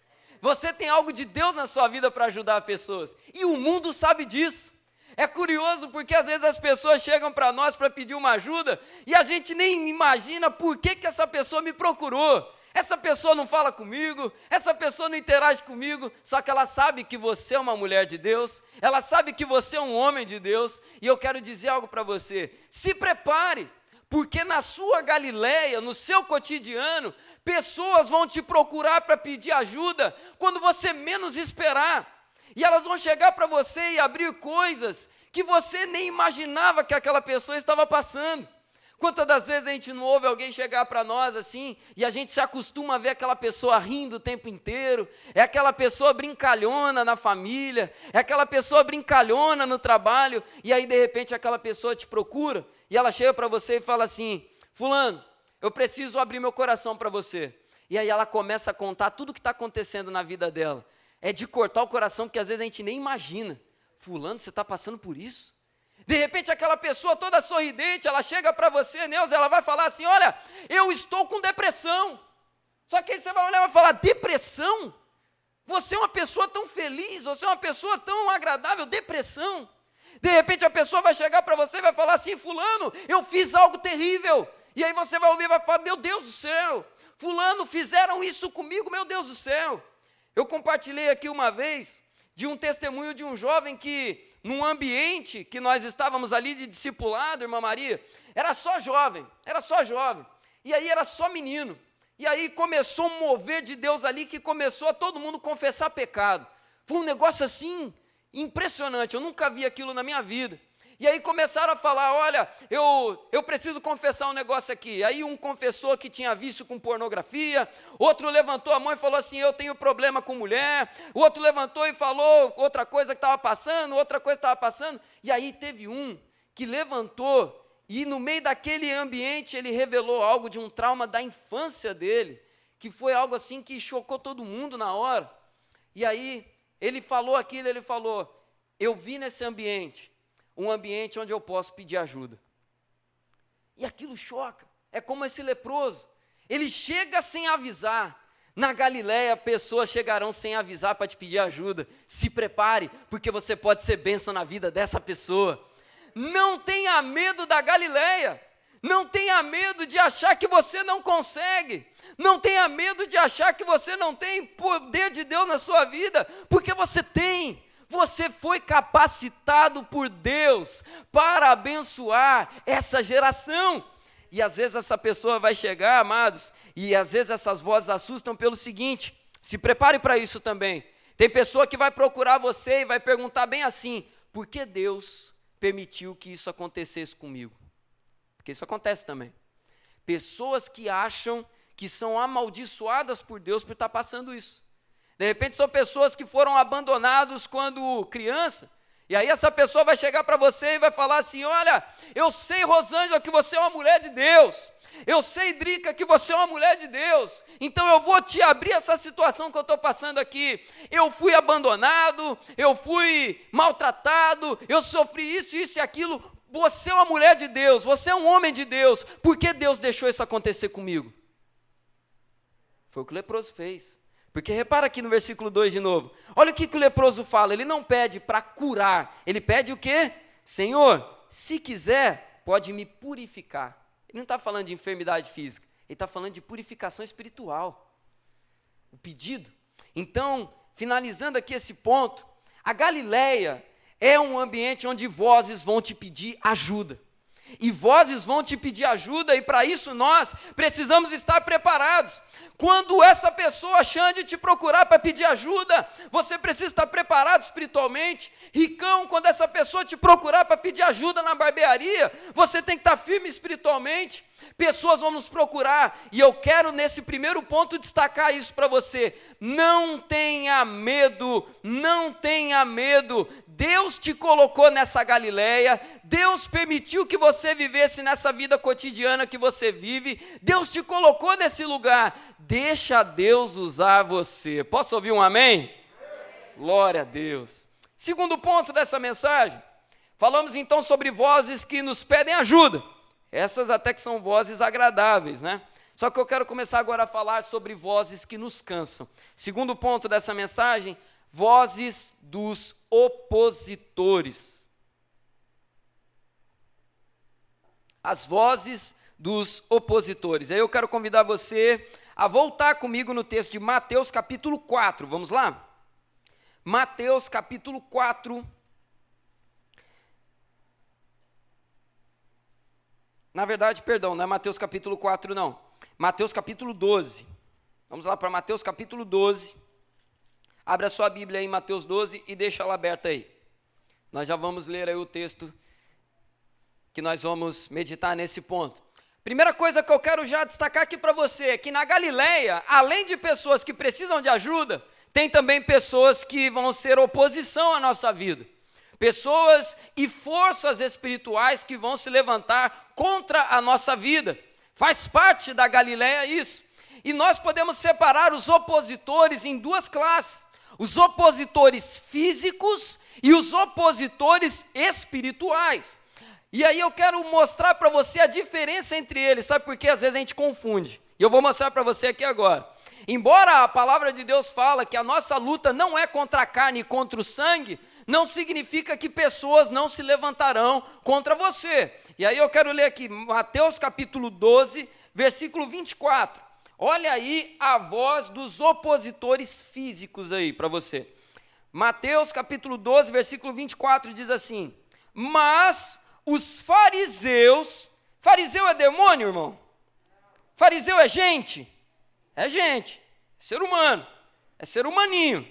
Speaker 4: Você tem algo de Deus na sua vida para ajudar pessoas. E o mundo sabe disso. É curioso porque às vezes as pessoas chegam para nós para pedir uma ajuda e a gente nem imagina por que essa pessoa me procurou. Essa pessoa não fala comigo, essa pessoa não interage comigo, só que ela sabe que você é uma mulher de Deus, ela sabe que você é um homem de Deus, e eu quero dizer algo para você: se prepare, porque na sua Galileia, no seu cotidiano, pessoas vão te procurar para pedir ajuda quando você menos esperar, e elas vão chegar para você e abrir coisas que você nem imaginava que aquela pessoa estava passando. Quantas das vezes a gente não ouve alguém chegar para nós assim, e a gente se acostuma a ver aquela pessoa rindo o tempo inteiro, é aquela pessoa brincalhona na família, é aquela pessoa brincalhona no trabalho, e aí de repente aquela pessoa te procura, e ela chega para você e fala assim: fulano, eu preciso abrir meu coração para você. E aí ela começa a contar tudo o que está acontecendo na vida dela. É de cortar o coração, porque às vezes a gente nem imagina. Fulano, você está passando por isso? De repente aquela pessoa toda sorridente, ela chega para você, Neuza, ela vai falar assim: olha, eu estou com depressão. Só que aí você vai olhar e vai falar: depressão? Você é uma pessoa tão feliz, você é uma pessoa tão agradável, depressão? De repente a pessoa vai chegar para você e vai falar assim: fulano, eu fiz algo terrível. E aí você vai ouvir e vai falar: meu Deus do céu, fulano, fizeram isso comigo, meu Deus do céu. Eu compartilhei aqui uma vez de um testemunho de um jovem que, num ambiente que nós estávamos ali de discipulado, irmã Maria, era só jovem, e aí era só menino, e aí começou um mover de Deus ali, que começou a todo mundo confessar pecado. Foi um negócio assim, impressionante, eu nunca vi aquilo na minha vida. E aí começaram a falar: olha, eu preciso confessar um negócio aqui. Aí um confessou que tinha vício com pornografia, outro levantou a mão e falou assim: eu tenho problema com mulher, o outro levantou e falou outra coisa que estava passando, e aí teve um que levantou, e no meio daquele ambiente ele revelou algo de um trauma da infância dele, que foi algo assim que chocou todo mundo na hora. E aí ele falou aquilo, ele falou: eu vi nesse ambiente um ambiente onde eu posso pedir ajuda. E aquilo choca. É como esse leproso, ele chega sem avisar. Na Galileia, pessoas chegarão sem avisar para te pedir ajuda. Se prepare, porque você pode ser bênção na vida dessa pessoa. Não tenha medo da Galileia. Não tenha medo de achar que você não consegue. Não tenha medo de achar que você não tem poder de Deus na sua vida, porque você tem. Você foi capacitado por Deus para abençoar essa geração. E às vezes essa pessoa vai chegar, amados, e às vezes essas vozes assustam pelo seguinte: se prepare para isso também. Tem pessoa que vai procurar você e vai perguntar bem assim: por que Deus permitiu que isso acontecesse comigo? Porque isso acontece também. Pessoas que acham que são amaldiçoadas por Deus por estar passando isso. De repente são pessoas que foram abandonados quando criança, E aí essa pessoa vai chegar para você e vai falar assim: olha, eu sei, Rosângela, que você é uma mulher de Deus. Eu sei, Drica, que você é uma mulher de Deus. Então eu vou te abrir essa situação que eu estou passando aqui. Eu fui abandonado, eu fui maltratado, eu sofri isso, isso e aquilo. Você é uma mulher de Deus, você é um homem de Deus. Por que Deus deixou isso acontecer comigo? Foi o que o leproso fez. Porque repara aqui no versículo 2 de novo. Olha o que o leproso fala. Ele não pede para curar. Ele pede o quê? Senhor, se quiser, pode me purificar. Ele não está falando de enfermidade física. Ele está falando de purificação espiritual. O pedido. Então, finalizando aqui esse ponto, a Galileia é um ambiente onde vozes vão te pedir ajuda. E vozes vão te pedir ajuda, e para isso nós precisamos estar preparados. Quando essa pessoa Xande te procurar para pedir ajuda, você precisa estar preparado espiritualmente. Ricão, quando essa pessoa te procurar para pedir ajuda na barbearia, você tem que estar firme espiritualmente. Pessoas vão nos procurar, e eu quero nesse primeiro ponto destacar isso para você. Não tenha medo, não tenha medo. Deus te colocou nessa Galileia, Deus permitiu que você vivesse nessa vida cotidiana que você vive, Deus te colocou nesse lugar, deixa Deus usar você. Posso ouvir um amém? Glória a Deus. Segundo ponto dessa mensagem, falamos então sobre vozes que nos pedem ajuda, essas até que são vozes agradáveis, né? Só que eu quero começar agora a falar sobre vozes que nos cansam. Segundo ponto dessa mensagem, vozes dos opositores. As vozes dos opositores. Aí eu quero convidar você a voltar comigo no texto de Mateus capítulo 4. Vamos lá? Mateus capítulo 4. Na verdade, perdão, não é Mateus capítulo 4 não. Mateus capítulo 12. Vamos lá para Mateus capítulo 12. Abra sua Bíblia aí em Mateus 12 e deixa ela aberta aí. Nós já vamos ler aí o texto que nós vamos meditar nesse ponto. Primeira coisa que eu quero já destacar aqui para você é que na Galileia, além de pessoas que precisam de ajuda, tem também pessoas que vão ser oposição à nossa vida. Pessoas e forças espirituais que vão se levantar contra a nossa vida. Faz parte da Galileia isso. E nós podemos separar os opositores em duas classes. Os opositores físicos e os opositores espirituais. E aí eu quero mostrar para você a diferença entre eles, sabe por quê? Às vezes a gente confunde. E eu vou mostrar para você aqui agora. Embora a palavra de Deus fala que a nossa luta não é contra a carne e contra o sangue, não significa que pessoas não se levantarão contra você. E aí eu quero ler aqui, Mateus capítulo 12, versículo 24. Olha aí a voz dos opositores físicos aí para você. Mateus capítulo 12, versículo 24 diz assim: mas os fariseus, fariseu é demônio, irmão? Fariseu é gente? É gente, é ser humano, é ser humaninho.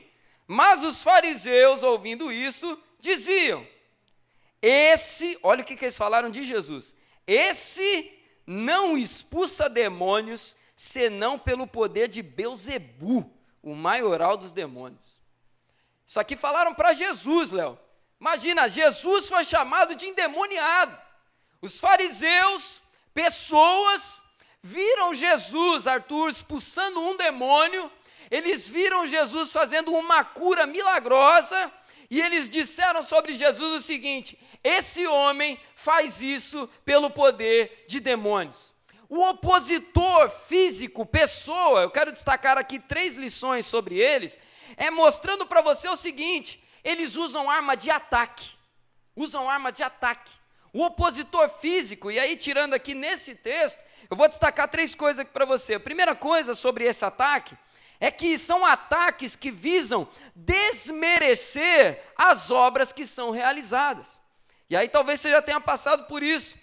Speaker 4: Mas os fariseus, ouvindo isso, diziam: olha o que eles falaram de Jesus, esse não expulsa demônios, senão pelo poder de Belzebu, o maioral dos demônios. Isso aqui falaram para Jesus, Léo. Imagina, Jesus foi chamado de endemoniado. Os fariseus, pessoas, viram Jesus, Arthur, expulsando um demônio, eles viram Jesus fazendo uma cura milagrosa, e eles disseram sobre Jesus o seguinte: esse homem faz isso pelo poder de demônios. O opositor físico, pessoa, eu quero destacar aqui 3 lições sobre eles, mostrando para você o seguinte: eles usam arma de ataque, O opositor físico, e aí tirando aqui nesse texto, eu vou destacar 3 coisas aqui para você. A primeira coisa sobre esse ataque é que são ataques que visam desmerecer as obras que são realizadas. E aí talvez você já tenha passado por isso.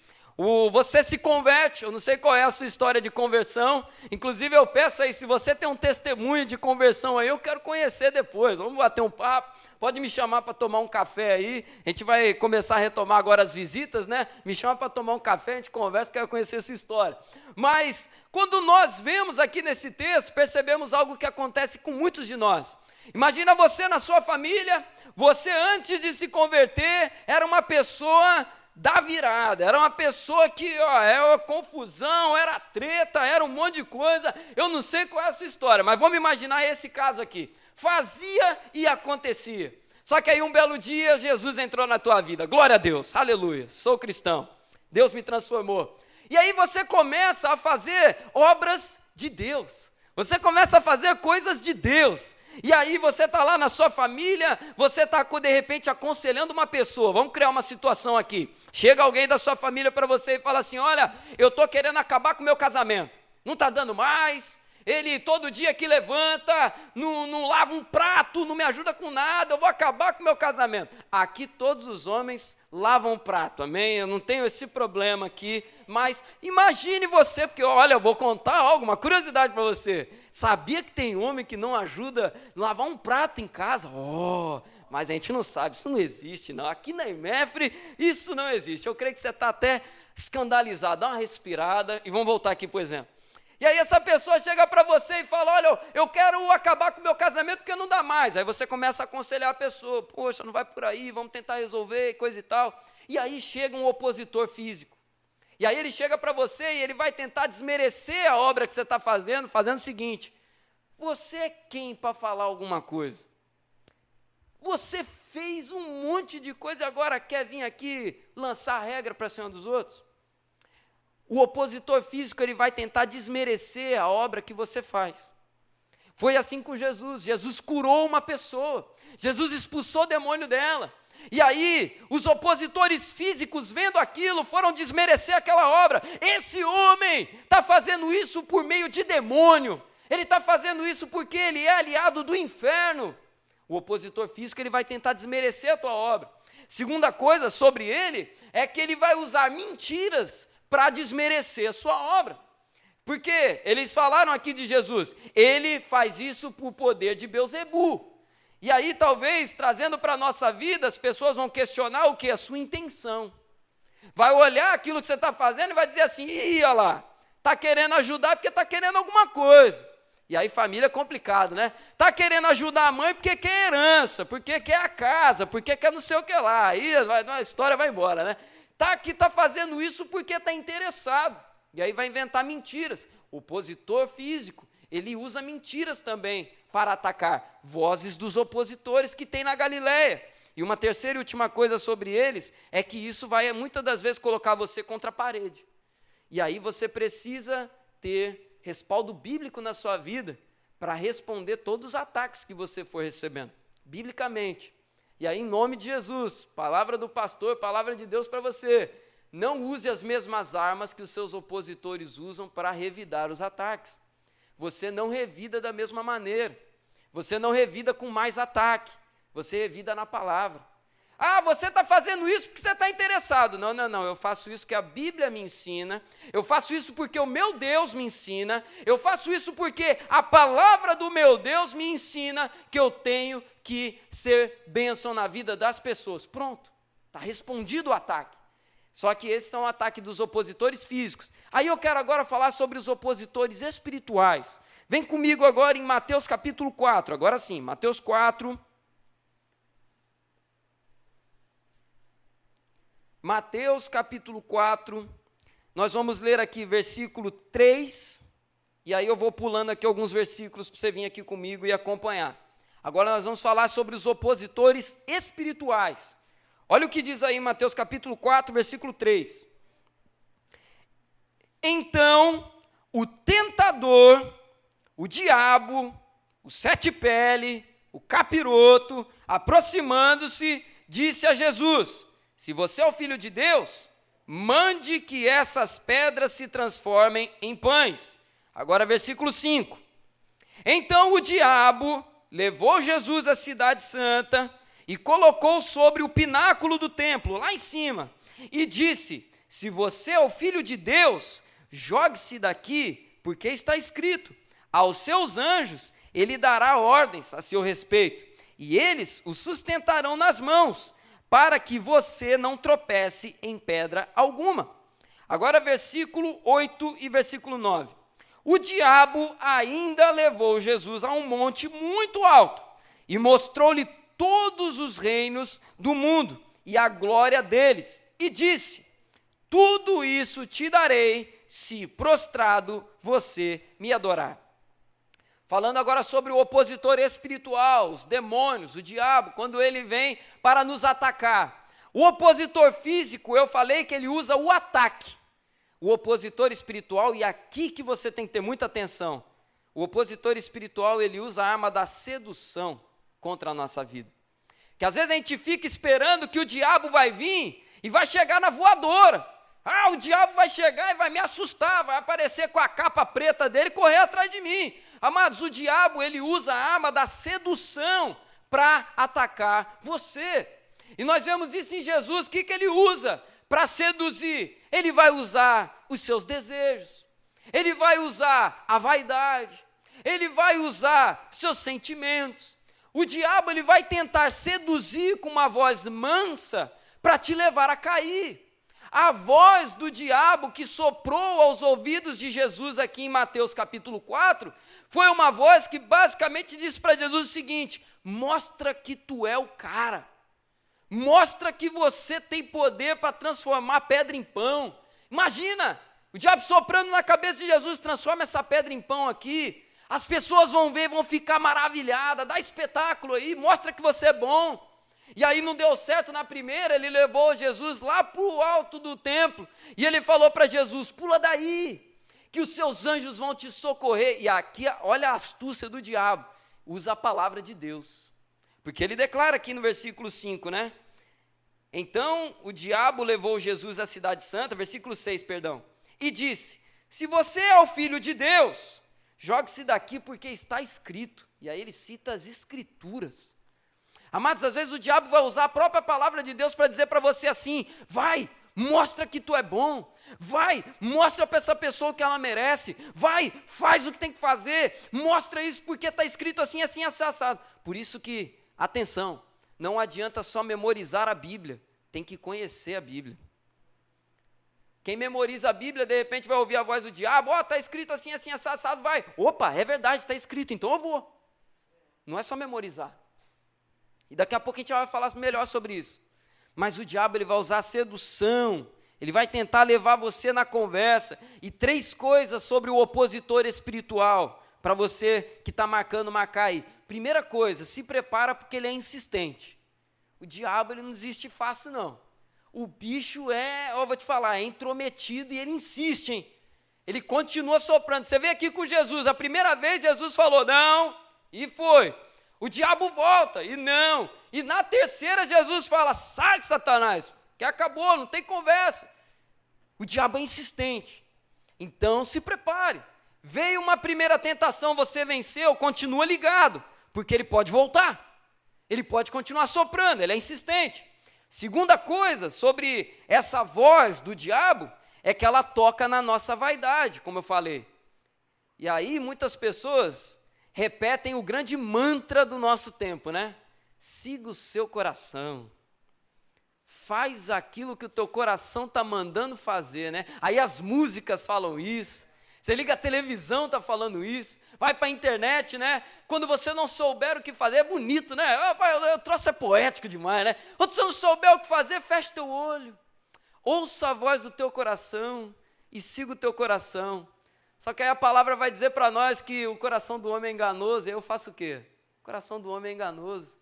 Speaker 4: Você se converte, eu não sei qual é a sua história de conversão, inclusive eu peço aí, se você tem um testemunho de conversão aí, eu quero conhecer depois, vamos bater um papo, pode me chamar para tomar um café aí, a gente vai começar a retomar agora as visitas, né? Me chama para tomar um café, a gente conversa, quero conhecer a sua história. Mas, quando nós vemos aqui nesse texto, percebemos algo que acontece com muitos de nós. Imagina você na sua família, você antes de se converter era uma pessoa da virada, era uma pessoa que era confusão, era treta, era um monte de coisa, eu não sei qual é a sua história, mas vamos imaginar esse caso aqui, fazia e acontecia, só que aí um belo dia Jesus entrou na tua vida, glória a Deus, aleluia, sou cristão, Deus me transformou, e aí você começa a fazer obras de Deus, você começa a fazer coisas de Deus, e aí você está lá na sua família, você está de repente aconselhando uma pessoa, vamos criar uma situação aqui, chega alguém da sua família para você e fala assim, olha, eu estou querendo acabar com o meu casamento, não está dando mais, ele todo dia que levanta, não lava um prato, não me ajuda com nada, eu vou acabar com o meu casamento. Aqui todos os homens lavam um prato, amém? Eu não tenho esse problema aqui, mas imagine você, porque olha, eu vou contar algo, uma curiosidade para você. Sabia que tem homem que não ajuda a lavar um prato em casa? Mas a gente não sabe, isso não existe não. Aqui na IMEFRE, isso não existe. Eu creio que você está até escandalizado, dá uma respirada e vamos voltar aqui para o exemplo. E aí essa pessoa chega para você e fala, olha, eu quero acabar com o meu casamento porque não dá mais. Aí você começa a aconselhar a pessoa, poxa, não vai por aí, vamos tentar resolver, coisa e tal. E aí chega um opositor físico. E aí ele chega para você e ele vai tentar desmerecer a obra que você está fazendo o seguinte, você é quem para falar alguma coisa? Você fez um monte de coisa e agora quer vir aqui lançar regra para cima dos outros? O opositor físico ele vai tentar desmerecer a obra que você faz. Foi assim com Jesus. Jesus curou uma pessoa. Jesus expulsou o demônio dela. E aí, os opositores físicos, vendo aquilo, foram desmerecer aquela obra. Esse homem está fazendo isso por meio de demônio. Ele está fazendo isso porque ele é aliado do inferno. O opositor físico ele vai tentar desmerecer a tua obra. Segunda coisa sobre ele é que ele vai usar mentiras para desmerecer a sua obra. Porque eles falaram aqui de Jesus, ele faz isso por poder de Belzebu. E aí talvez, trazendo para a nossa vida, as pessoas vão questionar o que? A sua intenção. Vai olhar aquilo que você está fazendo e vai dizer assim, olha lá, está querendo ajudar porque está querendo alguma coisa. E aí família é complicado, né? Está querendo ajudar a mãe porque quer herança, porque quer a casa, porque quer não sei o que lá. Aí a história vai embora, né? Está fazendo isso porque está interessado. E aí vai inventar mentiras. O opositor físico, ele usa mentiras também para atacar vozes dos opositores que tem na Galileia. E uma terceira e última coisa sobre eles é que isso vai muitas das vezes colocar você contra a parede. E aí você precisa ter respaldo bíblico na sua vida para responder todos os ataques que você for recebendo, biblicamente. E aí, em nome de Jesus, palavra do pastor, palavra de Deus para você, não use as mesmas armas que os seus opositores usam para revidar os ataques. Você não revida da mesma maneira, você não revida com mais ataque, você revida na palavra. Ah, você está fazendo isso porque você está interessado. Não, eu faço isso porque a Bíblia me ensina, eu faço isso porque o meu Deus me ensina, eu faço isso porque a palavra do meu Deus me ensina que eu tenho que ser bênção na vida das pessoas. Pronto, está respondido o ataque. Só que esses são o ataque dos opositores físicos. Aí eu quero agora falar sobre os opositores espirituais. Vem comigo agora em Mateus capítulo 4, agora sim, Mateus 4. Mateus capítulo 4, nós vamos ler aqui versículo 3, e aí eu vou pulando aqui alguns versículos para você vir aqui comigo e acompanhar. Agora nós vamos falar sobre os opositores espirituais. Olha o que diz aí em Mateus capítulo 4, versículo 3. Então, o tentador, o diabo, o sete-pele, o capiroto, aproximando-se, disse a Jesus: se você é o Filho de Deus, mande que essas pedras se transformem em pães. Agora versículo 5. Então o diabo levou Jesus à cidade santa e colocou sobre o pináculo do templo, lá em cima, e disse: se você é o Filho de Deus, jogue-se daqui, porque está escrito, aos seus anjos ele dará ordens a seu respeito, e eles o sustentarão nas mãos, para que você não tropece em pedra alguma. Agora versículo 8 e versículo 9. O diabo ainda levou Jesus a um monte muito alto e mostrou-lhe todos os reinos do mundo e a glória deles, e disse: tudo isso te darei, se prostrado você me adorar. Falando agora sobre o opositor espiritual, os demônios, o diabo, quando ele vem para nos atacar. O opositor físico, eu falei que ele usa o ataque. O opositor espiritual, e aqui que você tem que ter muita atenção, o opositor espiritual, ele usa a arma da sedução contra a nossa vida. Que às vezes a gente fica esperando que o diabo vai vir e vai chegar na voadora. Ah, o diabo vai chegar e vai me assustar, vai aparecer com a capa preta dele e correr atrás de mim. Amados, o diabo, ele usa a arma da sedução para atacar você. E nós vemos isso em Jesus. O que ele usa para seduzir? Ele vai usar os seus desejos, ele vai usar a vaidade, ele vai usar seus sentimentos. O diabo, ele vai tentar seduzir com uma voz mansa para te levar a cair. A voz do diabo que soprou aos ouvidos de Jesus aqui em Mateus capítulo 4, foi uma voz que basicamente disse para Jesus o seguinte: mostra que tu é o cara, mostra que você tem poder para transformar pedra em pão. Imagina, o diabo soprando na cabeça de Jesus: transforma essa pedra em pão aqui, as pessoas vão ver, vão ficar maravilhadas, dá espetáculo aí, mostra que você é bom. E aí não deu certo na primeira, ele levou Jesus lá para o alto do templo, e ele falou para Jesus: pula daí, que os seus anjos vão te socorrer. E aqui, olha a astúcia do diabo, usa a palavra de Deus, porque ele declara aqui no versículo 5, né? Então o diabo levou Jesus à cidade santa, versículo 6, perdão, e disse: se você é o filho de Deus, jogue-se daqui, porque está escrito. E aí ele cita as escrituras. Amados, às vezes o diabo vai usar a própria palavra de Deus para dizer para você assim: vai, mostra que tu é bom, vai, mostra para essa pessoa que ela merece, vai, faz o que tem que fazer, mostra isso porque está escrito assim, assim, assado. Por isso que, atenção, não adianta só memorizar a Bíblia, tem que conhecer a Bíblia. Quem memoriza a Bíblia, de repente vai ouvir a voz do diabo: ó, está escrito assim, assim, assado, vai. Opa, é verdade, está escrito, então eu vou. Não é só memorizar. E daqui a pouco a gente vai falar melhor sobre isso. Mas o diabo, ele vai usar a sedução, ele vai tentar levar você na conversa. E 3 coisas sobre o opositor espiritual, para você que está marcar aí. Primeira coisa, se prepara, porque ele é insistente. O diabo, ele não desiste fácil, não. O bicho eu vou te falar, é intrometido e ele insiste, hein? Ele continua soprando. Você vê aqui com Jesus, a primeira vez Jesus falou não, e foi. O diabo volta, e não. E na terceira Jesus fala: sai, Satanás, que acabou, não tem conversa. O diabo é insistente. Então se prepare. Veio uma primeira tentação, você venceu, continua ligado, porque ele pode voltar. Ele pode continuar soprando, ele é insistente. Segunda coisa sobre essa voz do diabo é que ela toca na nossa vaidade, como eu falei. E aí muitas pessoas repetem o grande mantra do nosso tempo, né? Siga o seu coração. Faz aquilo que o teu coração está mandando fazer, né? Aí as músicas falam isso. Você liga a televisão, está falando isso. Vai para a internet, né? Quando você não souber o que fazer, é bonito, né? O troço é poético demais, né? Quando você não souber o que fazer, fecha teu olho. Ouça a voz do teu coração e siga o teu coração. Só que aí a palavra vai dizer para nós que o coração do homem é enganoso, e eu faço o quê? O coração do homem é enganoso.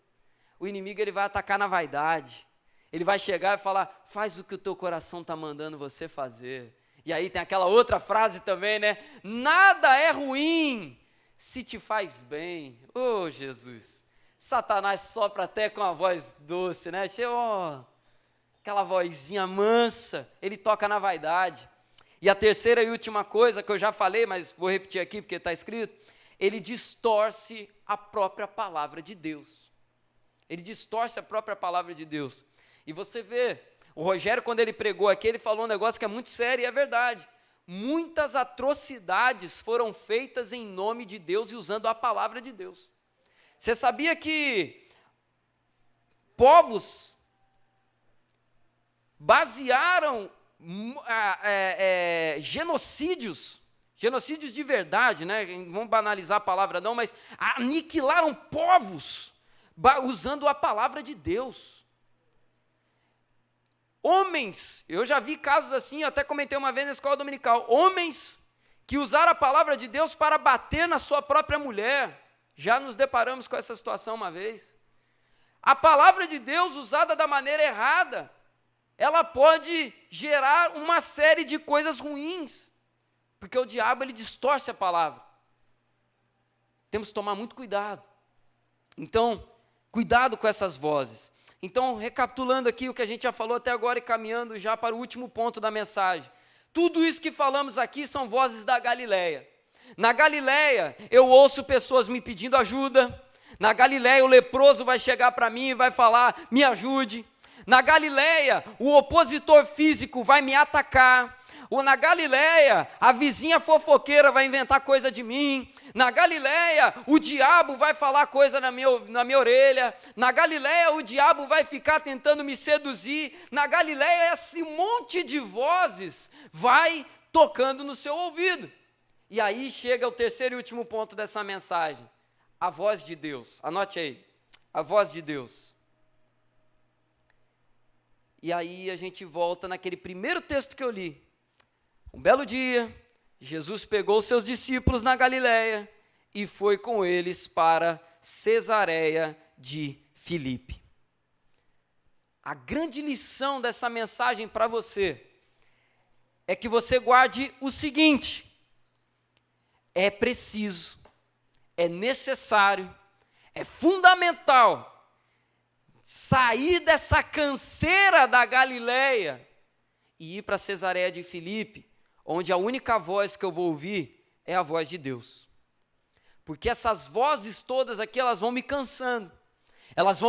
Speaker 4: O inimigo, ele vai atacar na vaidade. Ele vai chegar e falar: faz o que o teu coração está mandando você fazer. E aí tem aquela outra frase também, né? Nada é ruim se te faz bem. Oh, Jesus! Satanás sopra até com a voz doce, né? Aquela vozinha mansa, ele toca na vaidade. E a terceira e última coisa que eu já falei, mas vou repetir aqui porque está escrito: ele distorce a própria palavra de Deus. Ele distorce a própria palavra de Deus. E você vê, o Rogério, quando ele pregou aqui, ele falou um negócio que é muito sério e é verdade. Muitas atrocidades foram feitas em nome de Deus e usando a palavra de Deus. Você sabia que povos basearam genocídios de verdade, né? Não vamos banalizar a palavra não, mas aniquilaram povos usando a palavra de Deus. Homens, eu já vi casos assim, eu até comentei uma vez na escola dominical, homens que usaram a palavra de Deus para bater na sua própria mulher. Já nos deparamos com essa situação uma vez. A palavra de Deus usada da maneira errada, ela pode gerar uma série de coisas ruins, porque o diabo ele distorce a palavra. Temos que tomar muito cuidado. Então, cuidado com essas vozes. Então, recapitulando aqui o que a gente já falou até agora e caminhando já para o último ponto da mensagem. Tudo isso que falamos aqui são vozes da Galileia. Na Galileia, eu ouço pessoas me pedindo ajuda. Na Galileia, o leproso vai chegar para mim e vai falar, me ajude. Na Galileia, o opositor físico vai me atacar. Ou na Galileia, a vizinha fofoqueira vai inventar coisa de mim. Na Galileia, o diabo vai falar coisa na minha orelha. Na Galileia, o diabo vai ficar tentando me seduzir. Na Galileia, esse monte de vozes vai tocando no seu ouvido. E aí chega o terceiro e último ponto dessa mensagem. A voz de Deus. Anote aí. A voz de Deus. E aí a gente volta naquele primeiro texto que eu li. Um belo dia, Jesus pegou seus discípulos na Galileia e foi com eles para Cesareia de Filipe. A grande lição dessa mensagem para você é que você guarde o seguinte: é preciso, é necessário, é fundamental sair dessa canseira da Galileia e ir para Cesareia de Filipe, onde a única voz que eu vou ouvir é a voz de Deus. Porque essas vozes todas aqui, elas vão me cansando, elas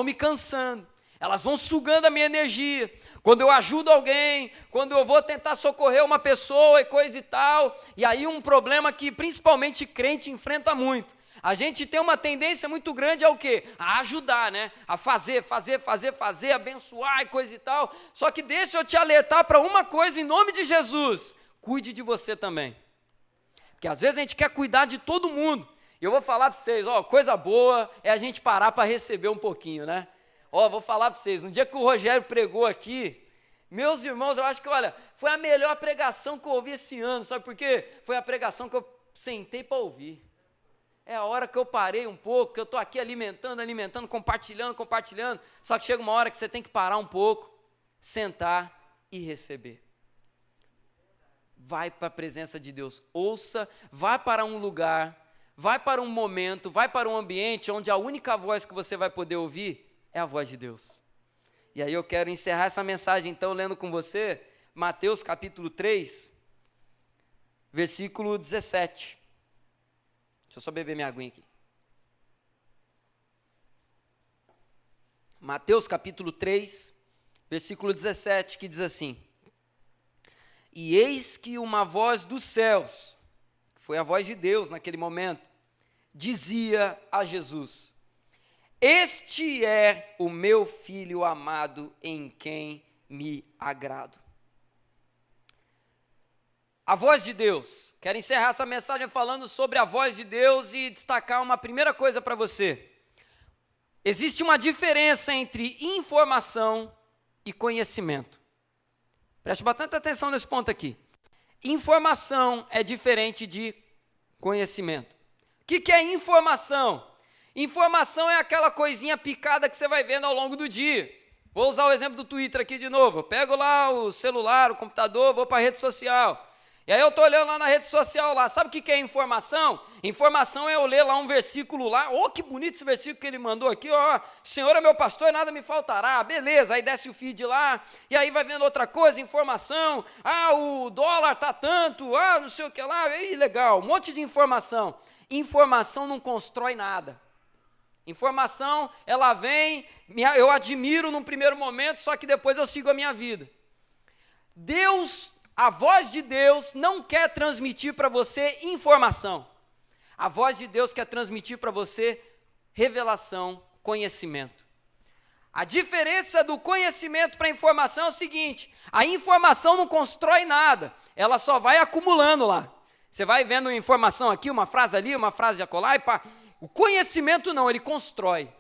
Speaker 4: vão sugando a minha energia. Quando eu ajudo alguém, quando eu vou tentar socorrer uma pessoa e coisa e tal, e aí um problema que principalmente crente enfrenta muito. A gente tem uma tendência muito grande ao quê? A ajudar, né? A fazer, abençoar e coisa e tal. Só que deixa eu te alertar para uma coisa em nome de Jesus. Cuide de você também. Porque às vezes a gente quer cuidar de todo mundo. E eu vou falar para vocês, coisa boa é a gente parar para receber um pouquinho, né? Vou falar para vocês, no dia que o Rogério pregou aqui, meus irmãos, eu acho que, foi a melhor pregação que eu ouvi esse ano, sabe por quê? Foi a pregação que eu sentei para ouvir. É a hora que eu parei um pouco, que eu estou aqui alimentando, compartilhando, só que chega uma hora que você tem que parar um pouco, sentar e receber. Vai para a presença de Deus, ouça, vai para um lugar, vai para um momento, vai para um ambiente onde a única voz que você vai poder ouvir é a voz de Deus. E aí eu quero encerrar essa mensagem então lendo com você Mateus capítulo 3, versículo 17. Deixa eu só beber minha aguinha aqui. Mateus capítulo 3, versículo 17, que diz assim: E eis que uma voz dos céus, foi a voz de Deus naquele momento, dizia a Jesus: Este é o meu filho amado, em quem me agrado. A voz de Deus. Quero encerrar essa mensagem falando sobre a voz de Deus e destacar uma primeira coisa para você. Existe uma diferença entre informação e conhecimento. Preste bastante atenção nesse ponto aqui. Informação é diferente de conhecimento. O que é informação? Informação é aquela coisinha picada que você vai vendo ao longo do dia. Vou usar o exemplo do Twitter aqui de novo. Eu pego lá o celular, o computador, vou para a rede social. E aí eu estou olhando lá na rede social, lá. Sabe o que é informação? Informação é eu ler lá um versículo lá. Que bonito esse versículo que ele mandou aqui. Senhor é meu pastor e nada me faltará. Beleza, aí desce o feed lá. E aí vai vendo outra coisa, informação. O dólar está tanto. Não sei o que lá. Legal, um monte de informação. Informação não constrói nada. Informação, ela vem, eu admiro num primeiro momento, só que depois eu sigo a minha vida. Deus, a voz de Deus não quer transmitir para você informação. A voz de Deus quer transmitir para você revelação, conhecimento. A diferença do conhecimento para a informação é o seguinte: a informação não constrói nada, ela só vai acumulando lá. Você vai vendo informação aqui, uma frase ali, uma frase acolá, e pá. O conhecimento não, ele constrói.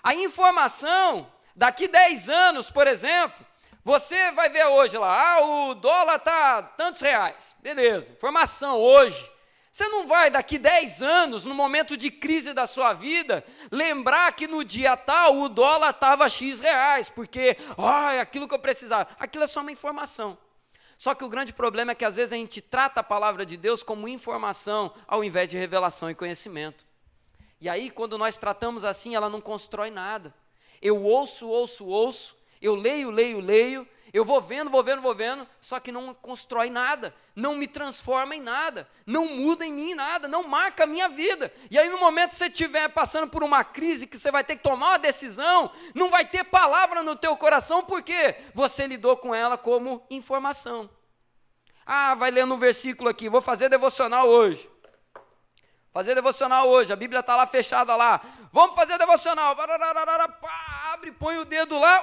Speaker 4: A informação, daqui 10 anos, por exemplo, você vai ver hoje lá, o dólar está tantos reais. Beleza, informação hoje. Você não vai, daqui 10 anos, no momento de crise da sua vida, lembrar que no dia tal o dólar estava X reais, porque, aquilo que eu precisava. Aquilo é só uma informação. Só que o grande problema é que às vezes a gente trata a palavra de Deus como informação, ao invés de revelação e conhecimento. E aí, quando nós tratamos assim, ela não constrói nada. Eu ouço, eu leio, eu vou vendo, só que não constrói nada, não me transforma em nada, não muda em mim nada, não marca a minha vida. E aí no momento que você estiver passando por uma crise, que você vai ter que tomar uma decisão, não vai ter palavra no teu coração, porque você lidou com ela como informação. Vai lendo um versículo aqui, vou fazer devocional hoje. A Bíblia está lá fechada lá. Vamos fazer devocional. Abre, põe o dedo lá.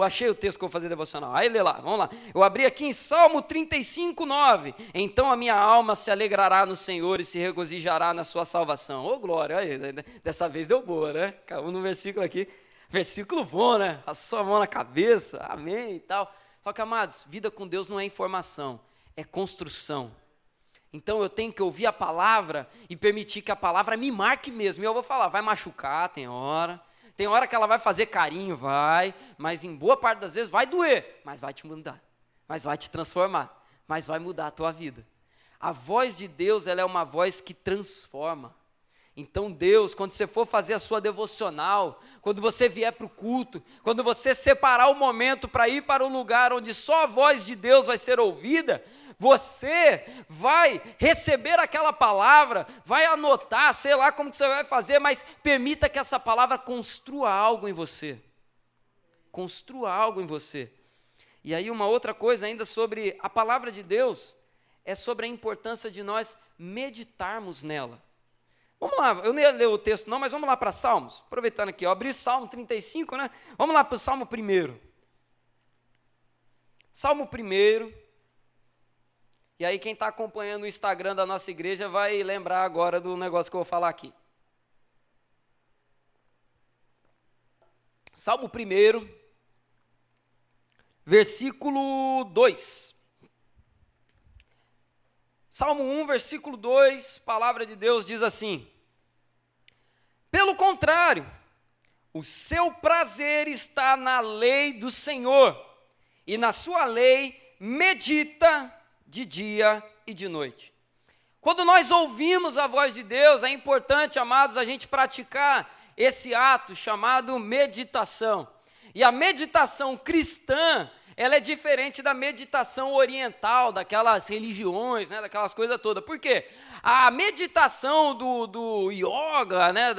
Speaker 4: Achei o texto que eu vou fazer devocional. Aí lê lá, vamos lá. Eu abri aqui em Salmo 35, 9. Então a minha alma se alegrará no Senhor e se regozijará na sua salvação. Glória, aí, dessa vez deu boa, né? Caiu no versículo aqui. Versículo bom, né? A sua mão na cabeça, amém e tal. Só que, amados, vida com Deus não é informação, é construção. Então eu tenho que ouvir a palavra e permitir que a palavra me marque mesmo. E eu vou falar, vai machucar, tem hora que ela vai fazer carinho, vai, mas em boa parte das vezes vai doer, mas vai te mudar, mas vai te transformar, mas vai mudar a tua vida. A voz de Deus, ela é uma voz que transforma. Então Deus, quando você for fazer a sua devocional, quando você vier para o culto, quando você separar o momento para ir para o lugar onde só a voz de Deus vai ser ouvida, você vai receber aquela palavra, vai anotar, sei lá como que você vai fazer, mas permita que essa palavra construa algo em você. Construa algo em você. E aí uma outra coisa ainda sobre a palavra de Deus, é sobre a importância de nós meditarmos nela. Vamos lá, eu não ia ler o texto não, mas vamos lá para Salmos, aproveitando aqui, eu abri Salmo 35, né? Vamos lá para o Salmo 1. Salmo 1. E aí quem está acompanhando o Instagram da nossa igreja vai lembrar agora do negócio que eu vou falar aqui. Salmo 1, versículo 2. Salmo 1, versículo 2, palavra de Deus diz assim: pelo contrário, o seu prazer está na lei do Senhor, e na sua lei medita de dia e de noite. Quando nós ouvimos a voz de Deus, é importante, amados, a gente praticar esse ato chamado meditação. E a meditação cristã, ela é diferente da meditação oriental, daquelas religiões, né, daquelas coisas todas. Por quê? A meditação do yoga, né,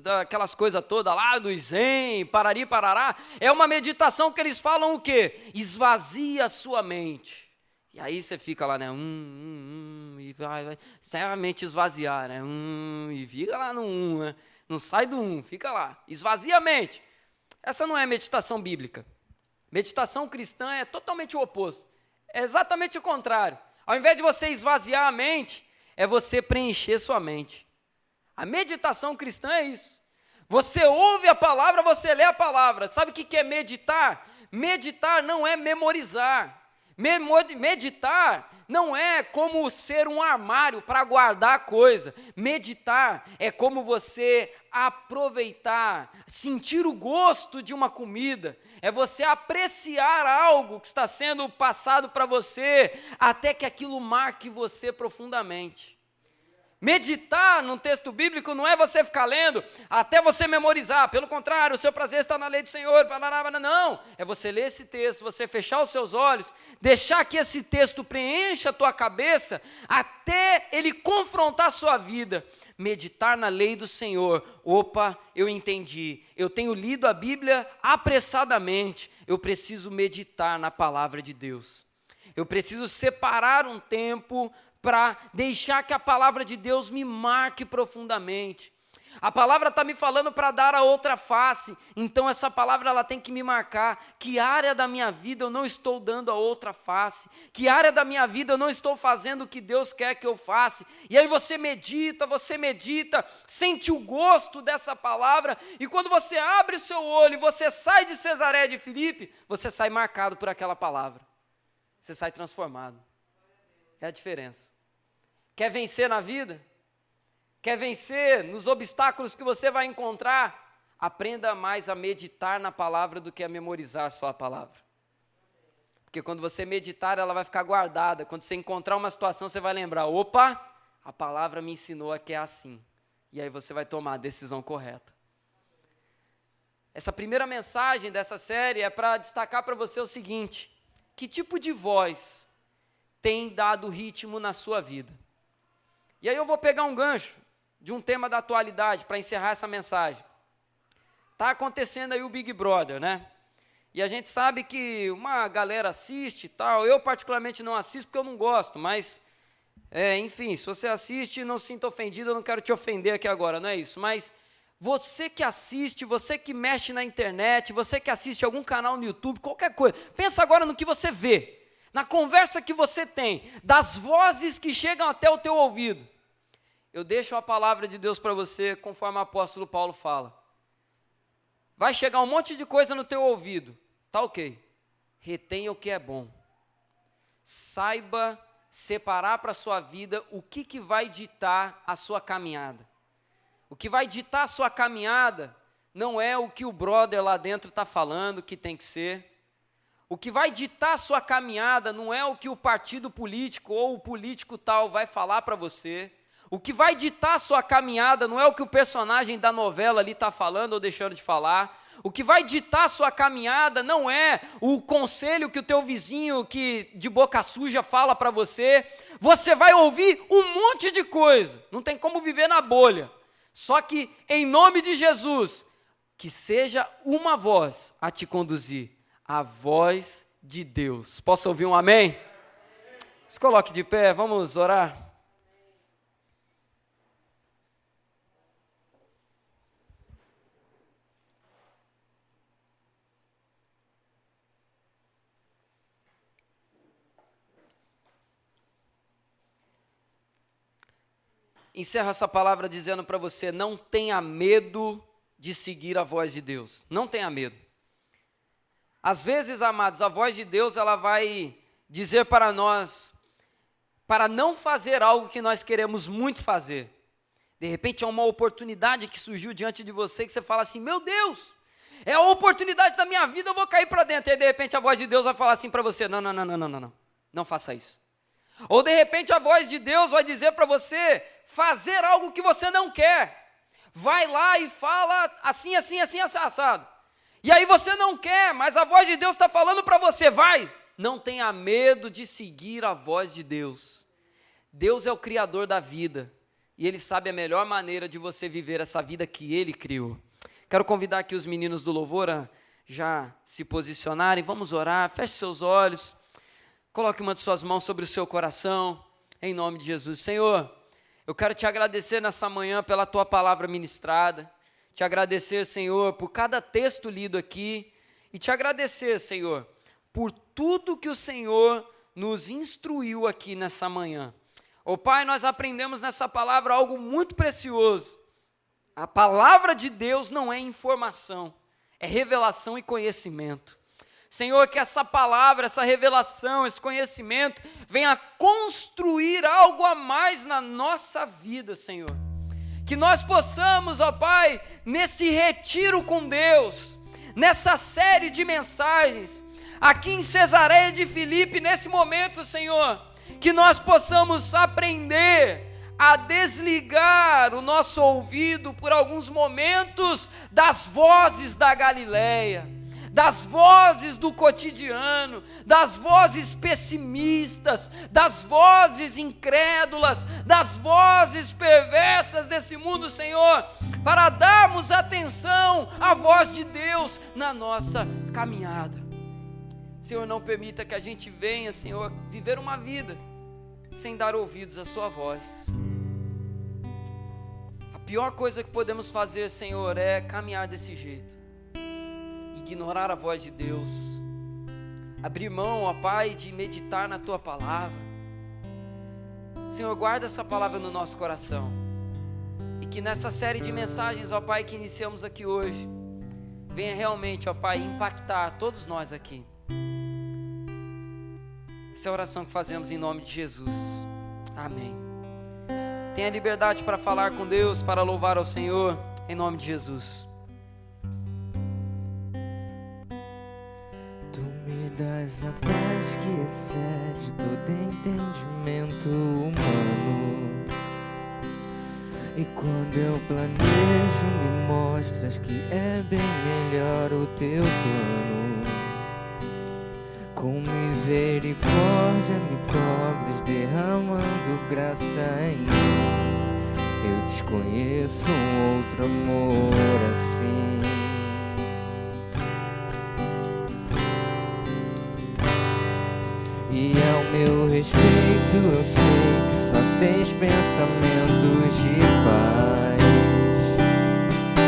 Speaker 4: daquelas coisas todas lá, do zen, parari, parará, é uma meditação que eles falam o quê? Esvazia a sua mente. E aí você fica lá, né, e vai seriamente esvaziar, né, e fica lá no né, não sai do fica lá, esvazia a mente. Essa não é meditação bíblica. Meditação cristã é totalmente o oposto, é exatamente o contrário. Ao invés de você esvaziar a mente, é você preencher sua mente. A meditação cristã é isso. Você ouve a palavra, você lê a palavra. Sabe o que é meditar? Meditar não é memorizar. Meditar não é como ser um armário para guardar coisa. Meditar é como você aproveitar, sentir o gosto de uma comida. É você apreciar algo que está sendo passado para você, até que aquilo marque você profundamente. Meditar num texto bíblico não é você ficar lendo até você memorizar. Pelo contrário, o seu prazer está na lei do Senhor. Não, é você ler esse texto, você fechar os seus olhos, deixar que esse texto preencha a tua cabeça até ele confrontar a sua vida. Meditar na lei do Senhor. Opa, eu entendi. Eu tenho lido a Bíblia apressadamente. Eu preciso meditar na palavra de Deus. Eu preciso separar um tempo para deixar que a palavra de Deus me marque profundamente. A palavra está me falando para dar a outra face, então essa palavra ela tem que me marcar que área da minha vida eu não estou dando a outra face, que área da minha vida eu não estou fazendo o que Deus quer que eu faça. E aí você medita, sente o gosto dessa palavra, e quando você abre o seu olho e você sai de Cesareia de Filipe, você sai marcado por aquela palavra, você sai transformado. É a diferença. Quer vencer na vida? Quer vencer nos obstáculos que você vai encontrar? Aprenda mais a meditar na palavra do que a memorizar só a palavra. Porque quando você meditar, ela vai ficar guardada. Quando você encontrar uma situação, você vai lembrar, opa, a palavra me ensinou a que é assim. E aí você vai tomar a decisão correta. Essa primeira mensagem dessa série é para destacar para você o seguinte: que tipo de voz tem dado ritmo na sua vida? E aí eu vou pegar um gancho de um tema da atualidade para encerrar essa mensagem. Está acontecendo aí o Big Brother, né? E a gente sabe que uma galera assiste e tal. Eu particularmente não assisto porque eu não gosto, mas, enfim, se você assiste, não se sinta ofendido, eu não quero te ofender aqui agora, não é isso. Mas você que assiste, você que mexe na internet, você que assiste algum canal no YouTube, qualquer coisa, pensa agora no que você vê, na conversa que você tem, das vozes que chegam até o teu ouvido. Eu deixo a palavra de Deus para você, conforme o apóstolo Paulo fala. Vai chegar um monte de coisa no teu ouvido, tá ok. Retenha o que é bom. Saiba separar para a sua vida o que vai ditar a sua caminhada. O que vai ditar a sua caminhada não é o que o brother lá dentro está falando que tem que ser. O que vai ditar a sua caminhada não é o que o partido político ou o político tal vai falar para você. O que vai ditar a sua caminhada não é o que o personagem da novela ali está falando ou deixando de falar. O que vai ditar a sua caminhada não é o conselho que o teu vizinho que de boca suja fala para você. Você vai ouvir um monte de coisa. Não tem como viver na bolha. Só que, em nome de Jesus, que seja uma voz a te conduzir. A voz de Deus. Posso ouvir um amém? Se coloque de pé, vamos orar. Encerro essa palavra dizendo para você, não tenha medo de seguir a voz de Deus. Não tenha medo. Às vezes, amados, a voz de Deus ela vai dizer para nós, para não fazer algo que nós queremos muito fazer. De repente é uma oportunidade que surgiu diante de você, que você fala assim, meu Deus, é a oportunidade da minha vida, eu vou cair para dentro. E aí, de repente, a voz de Deus vai falar assim para você, não faça isso. Ou, de repente, a voz de Deus vai dizer para você fazer algo que você não quer. Vai lá e fala assim, assado. E aí você não quer, mas a voz de Deus está falando para você, vai. Não tenha medo de seguir a voz de Deus. Deus é o Criador da vida. E Ele sabe a melhor maneira de você viver essa vida que Ele criou. Quero convidar aqui os meninos do louvor a já se posicionarem. Vamos orar, feche seus olhos. Coloque uma de suas mãos sobre o seu coração. Em nome de Jesus. Senhor, eu quero te agradecer nessa manhã pela tua palavra ministrada. Te agradecer, Senhor, por cada texto lido aqui. E te agradecer, Senhor, por tudo que o Senhor nos instruiu aqui nessa manhã. Ô Pai, nós aprendemos nessa palavra algo muito precioso. A palavra de Deus não é informação, é revelação e conhecimento. Senhor, que essa palavra, essa revelação, esse conhecimento venha construir algo a mais na nossa vida, Senhor. Que nós possamos, ó Pai, nesse retiro com Deus, nessa série de mensagens, aqui em Cesareia de Filipe, nesse momento, Senhor, que nós possamos aprender a desligar o nosso ouvido por alguns momentos das vozes da Galileia, das vozes do cotidiano, das vozes pessimistas, das vozes incrédulas, das vozes perversas desse mundo, Senhor, para darmos atenção à voz de Deus na nossa caminhada. Senhor, não permita que a gente venha, Senhor, viver uma vida sem dar ouvidos à sua voz. A pior coisa que podemos fazer, Senhor, é caminhar desse jeito, ignorar a voz de Deus, abrir mão, ó Pai, de meditar na Tua palavra. Senhor, guarda essa palavra no nosso coração, e que nessa série de mensagens, ó Pai, que iniciamos aqui hoje, venha realmente, ó Pai, impactar todos nós aqui. Essa é a oração que fazemos em nome de Jesus. Amém. Tenha liberdade para falar com Deus, para louvar ao Senhor, em nome de Jesus.
Speaker 2: Tu me das a paz que excede todo entendimento humano. E quando eu planejo, me mostras que é bem melhor o teu plano. Com misericórdia me cobres, derramando graça em mim. Eu desconheço um outro amor assim. E ao meu respeito eu sei que só tens pensamentos de paz.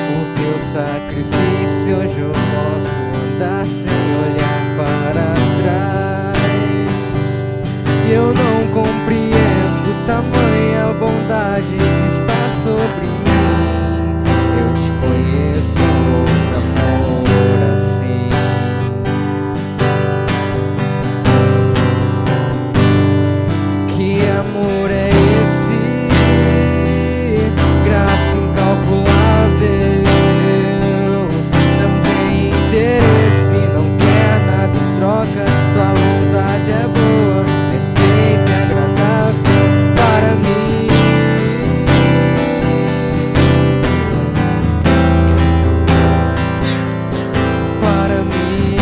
Speaker 2: Por teu sacrifício hoje eu posso andar sem olhar para trás. E eu não compreendo tamanha bondade que está sobre mim. Eu desconheço outro amor assim. Que amor é esse? Graça incalculável. Não tem interesse, não quer nada em troca. Tua vontade é boa, perfeita e agradável para mim. Para mim.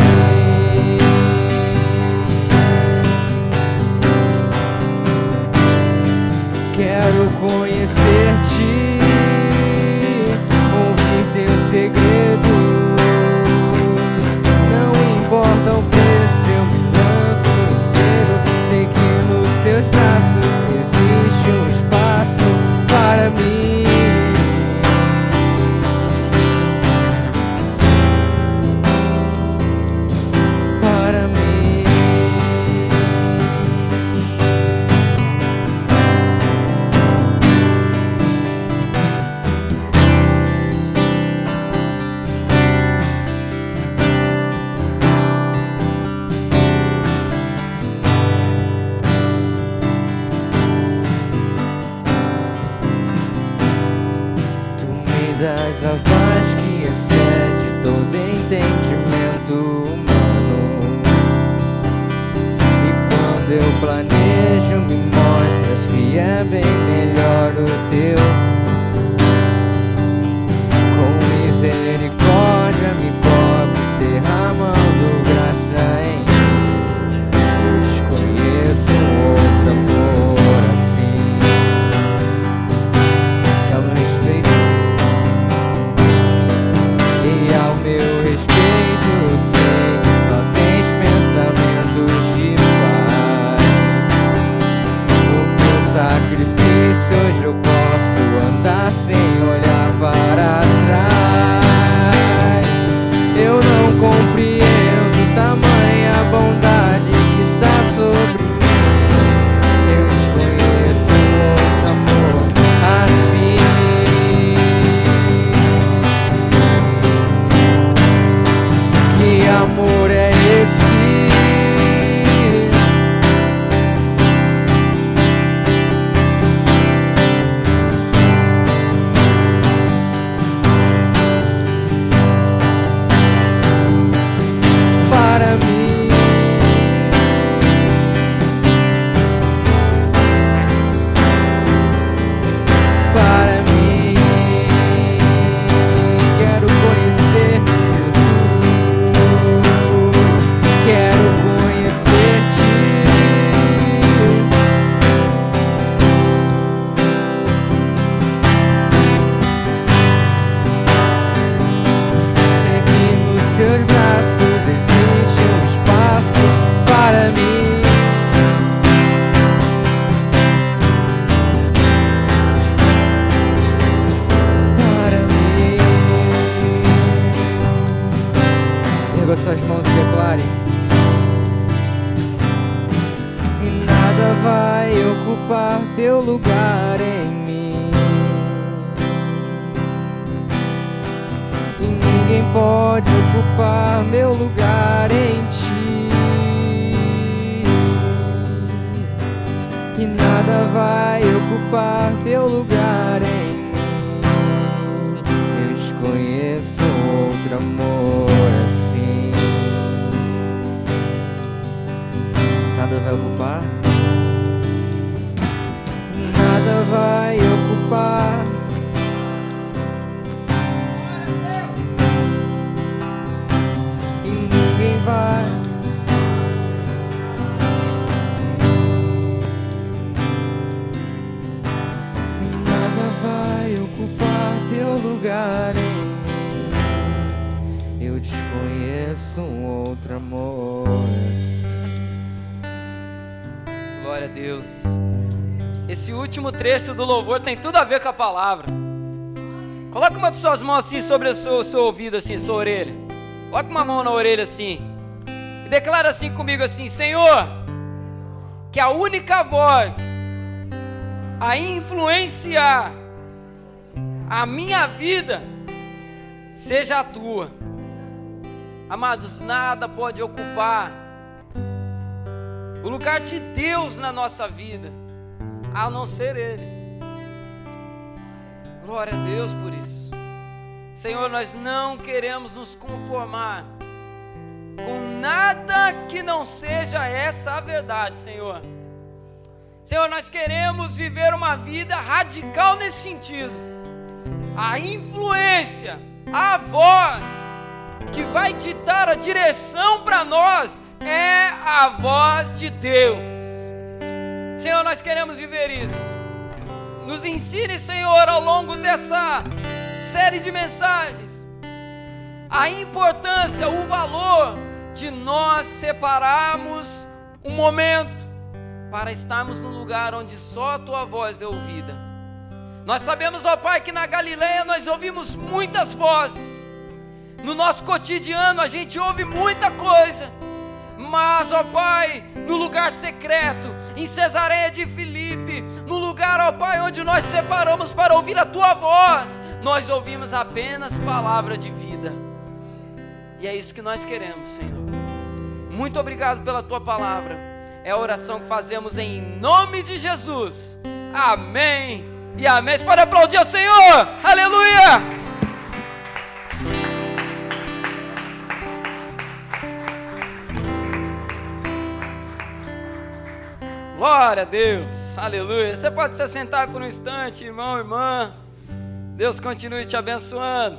Speaker 2: Quero conhecer-te, ouvir teus segredos. Não importa o preço, eu me lanço inteiro. Sei que nos seus braços existe um espaço para mim. Para mim. Tu me das a paz que excede todo entendimento humano. E quando eu planejo, me mostras que é bem melhor o teu. Com misericórdia me cobres, derramando graça em mim. Eu desconheço outro amor assim. É o meu respeito. E ao meu respeito eu sei que só tens pensamentos de paz. O teu sacrifício hoje eu posso andar teu lugar em mim. E ninguém pode ocupar meu lugar em ti. E nada vai ocupar teu lugar em mim. Eu desconheço outro amor assim. Nada vai ocupar. Nada vai ocupar. E ninguém vai. Nada vai ocupar teu lugar em mim. Eu desconheço um outro amor.
Speaker 4: Glória a Deus. Esse último trecho do louvor tem tudo a ver com a palavra. Coloca uma de suas mãos assim sobre o seu ouvido, assim, sua orelha. Coloca uma mão na orelha assim. E declara assim comigo assim: Senhor, que a única voz a influenciar a minha vida seja a tua. Amados, nada pode ocupar o lugar de Deus na nossa vida, a não ser Ele. Glória a Deus por isso. Senhor, nós não queremos nos conformar com nada que não seja essa a verdade, Senhor. Senhor, nós queremos viver uma vida radical nesse sentido. A influência, a voz que vai ditar a direção para nós é a voz de Deus. Senhor, nós queremos viver isso. Nos ensine, Senhor, ao longo dessa série de mensagens, a importância, o valor de nós separarmos um momento para estarmos no lugar onde só a Tua voz é ouvida. Nós sabemos, ó Pai, que na Galileia nós ouvimos muitas vozes. No nosso cotidiano a gente ouve muita coisa. Mas, ó Pai, no lugar secreto, em Cesareia de Filipe, no lugar, ó Pai, onde nós separamos para ouvir a Tua voz, nós ouvimos apenas palavra de vida. E é isso que nós queremos, Senhor. Muito obrigado pela Tua palavra. É a oração que fazemos em nome de Jesus. Amém e amém. Você pode aplaudir ao Senhor. Aleluia. Glória a Deus, aleluia. Você pode se sentar por um instante, irmão, irmã. Deus continue te abençoando.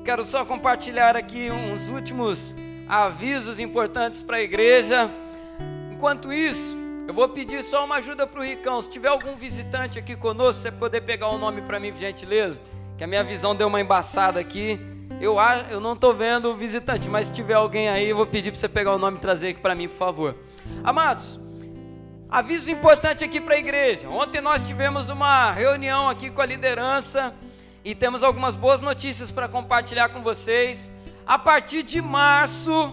Speaker 4: Quero só compartilhar aqui uns últimos avisos importantes para a igreja. Enquanto isso, eu vou pedir só uma ajuda para o Ricão. Se tiver algum visitante aqui conosco, você poder pegar o nome para mim, por gentileza, que a minha visão deu uma embaçada aqui. Eu não estou vendo o visitante, mas se tiver alguém aí, eu vou pedir para você pegar o nome e trazer aqui para mim, por favor. Amados, aviso importante aqui para a igreja. Ontem nós tivemos uma reunião aqui com a liderança e temos algumas boas notícias para compartilhar com vocês. A partir de março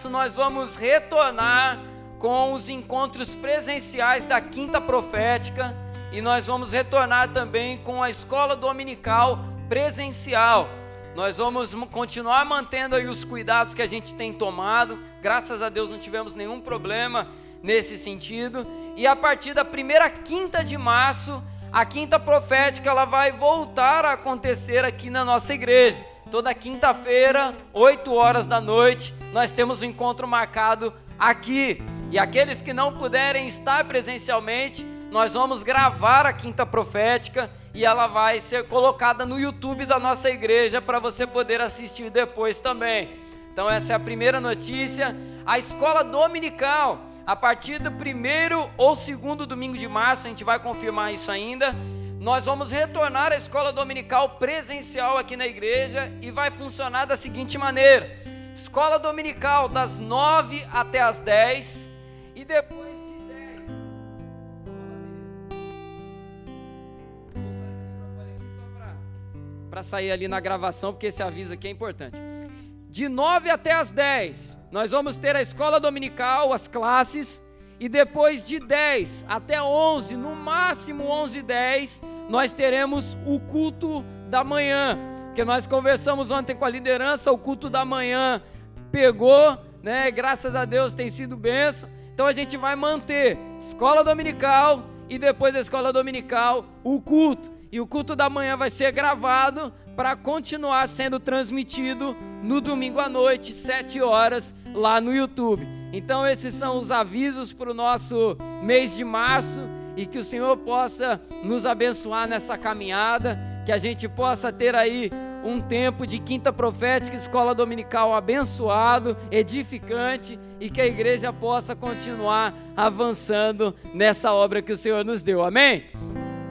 Speaker 4: nós vamos retornar com os encontros presenciais da Quinta Profética e nós vamos retornar também com a escola dominical presencial. Nós vamos continuar mantendo aí os cuidados que a gente tem tomado. Graças a Deus não tivemos nenhum problema nesse sentido. E a partir da primeira quinta de março, a Quinta Profética ela vai voltar a acontecer aqui na nossa igreja. Toda quinta-feira, 8 horas da noite, nós temos um encontro marcado aqui. E aqueles que não puderem estar presencialmente, nós vamos gravar a Quinta Profética e ela vai ser colocada no YouTube da nossa igreja para você poder assistir depois também. Então essa é a primeira notícia. A escola dominical, a partir do 1º ou 2º domingo de março, a gente vai confirmar isso ainda, nós vamos retornar à escola dominical presencial aqui na igreja e vai funcionar da seguinte maneira: escola dominical das 9 até as 10 e depois de 10. Para sair ali na gravação, porque esse aviso aqui é importante. De 9 até as 10, nós vamos ter a escola dominical, as classes, e depois de 10 até 11, no máximo 11h10, nós teremos o culto da manhã, que nós conversamos ontem com a liderança. O culto da manhã pegou, né? Graças a Deus tem sido bênção. Então a gente vai manter escola dominical e depois da escola dominical o culto. E o culto da manhã vai ser gravado para continuar sendo transmitido no domingo à noite, 7 horas, lá no YouTube. Então esses são os avisos para o nosso mês de março, e que o Senhor possa nos abençoar nessa caminhada, que a gente possa ter aí um tempo de quinta profética, escola dominical abençoado, edificante, e que a igreja possa continuar avançando nessa obra que o Senhor nos deu, amém?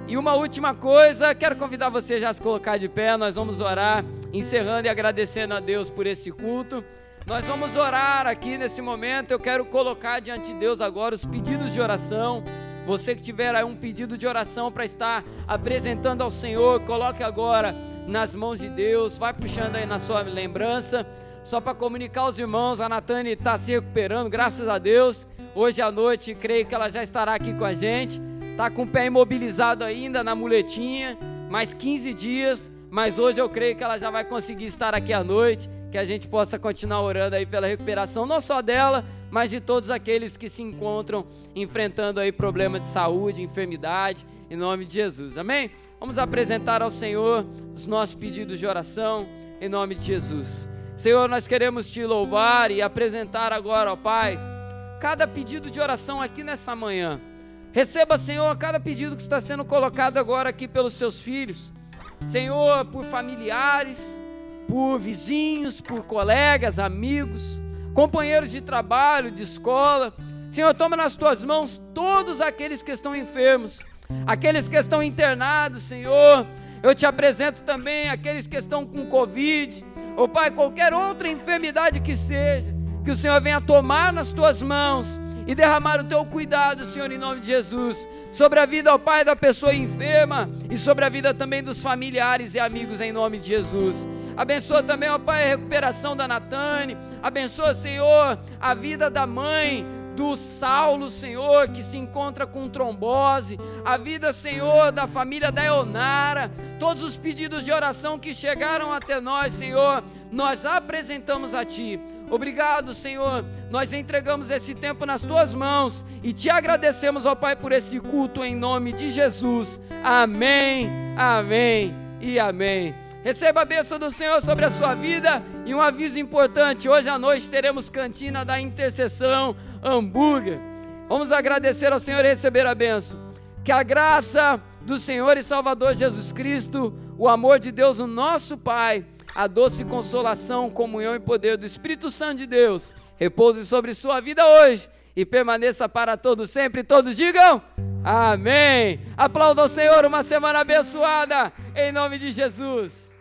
Speaker 4: E uma última coisa, quero convidar você já a se colocar de pé. Nós vamos orar, encerrando e agradecendo a Deus por esse culto. Nós vamos orar aqui nesse momento. Eu quero colocar diante de Deus agora os pedidos de oração. Você que tiver aí um pedido de oração para estar apresentando ao Senhor, coloque agora nas mãos de Deus, vai puxando aí na sua lembrança. Só para comunicar aos irmãos, a Natane está se recuperando, graças a Deus. Hoje à noite, creio que ela já estará aqui com a gente. Está com o pé imobilizado ainda na muletinha, mais 15 dias, mas hoje eu creio que ela já vai conseguir estar aqui à noite, que a gente possa continuar orando aí pela recuperação, não só dela, mas de todos aqueles que se encontram enfrentando aí problema de saúde, enfermidade, em nome de Jesus, amém? Vamos apresentar ao Senhor os nossos pedidos de oração, em nome de Jesus. Senhor, nós queremos te louvar e apresentar agora, ó Pai, cada pedido de oração aqui nessa manhã. Receba, Senhor, cada pedido que está sendo colocado agora aqui pelos seus filhos. Senhor, por familiares, por vizinhos, por colegas, amigos, companheiros de trabalho, de escola. Senhor, toma nas tuas mãos todos aqueles que estão enfermos, aqueles que estão internados, Senhor. Eu te apresento também aqueles que estão com Covid, ó Pai, qualquer outra enfermidade que seja, que o Senhor venha tomar nas tuas mãos e derramar o teu cuidado, Senhor, em nome de Jesus, sobre a vida, ó Pai, da pessoa enferma e sobre a vida também dos familiares e amigos, em nome de Jesus. Abençoa também, ó Pai, a recuperação da Natane. Abençoa, Senhor, a vida da mãe do Saulo, Senhor, que se encontra com trombose. A vida, Senhor, da família da Eonara. Todos os pedidos de oração que chegaram até nós, Senhor, nós apresentamos a Ti. Obrigado, Senhor, nós entregamos esse tempo nas Tuas mãos e Te agradecemos, ó Pai, por esse culto em nome de Jesus. Amém, amém e amém. Receba a bênção do Senhor sobre a sua vida. E um aviso importante: hoje à noite teremos cantina da intercessão, hambúrguer. Vamos agradecer ao Senhor e receber a bênção. Que a graça do Senhor e Salvador Jesus Cristo, o amor de Deus, o nosso Pai, a doce consolação, comunhão e poder do Espírito Santo de Deus repouse sobre sua vida hoje e permaneça para todos sempre. Todos digam amém. Aplauda ao Senhor, uma semana abençoada em nome de Jesus.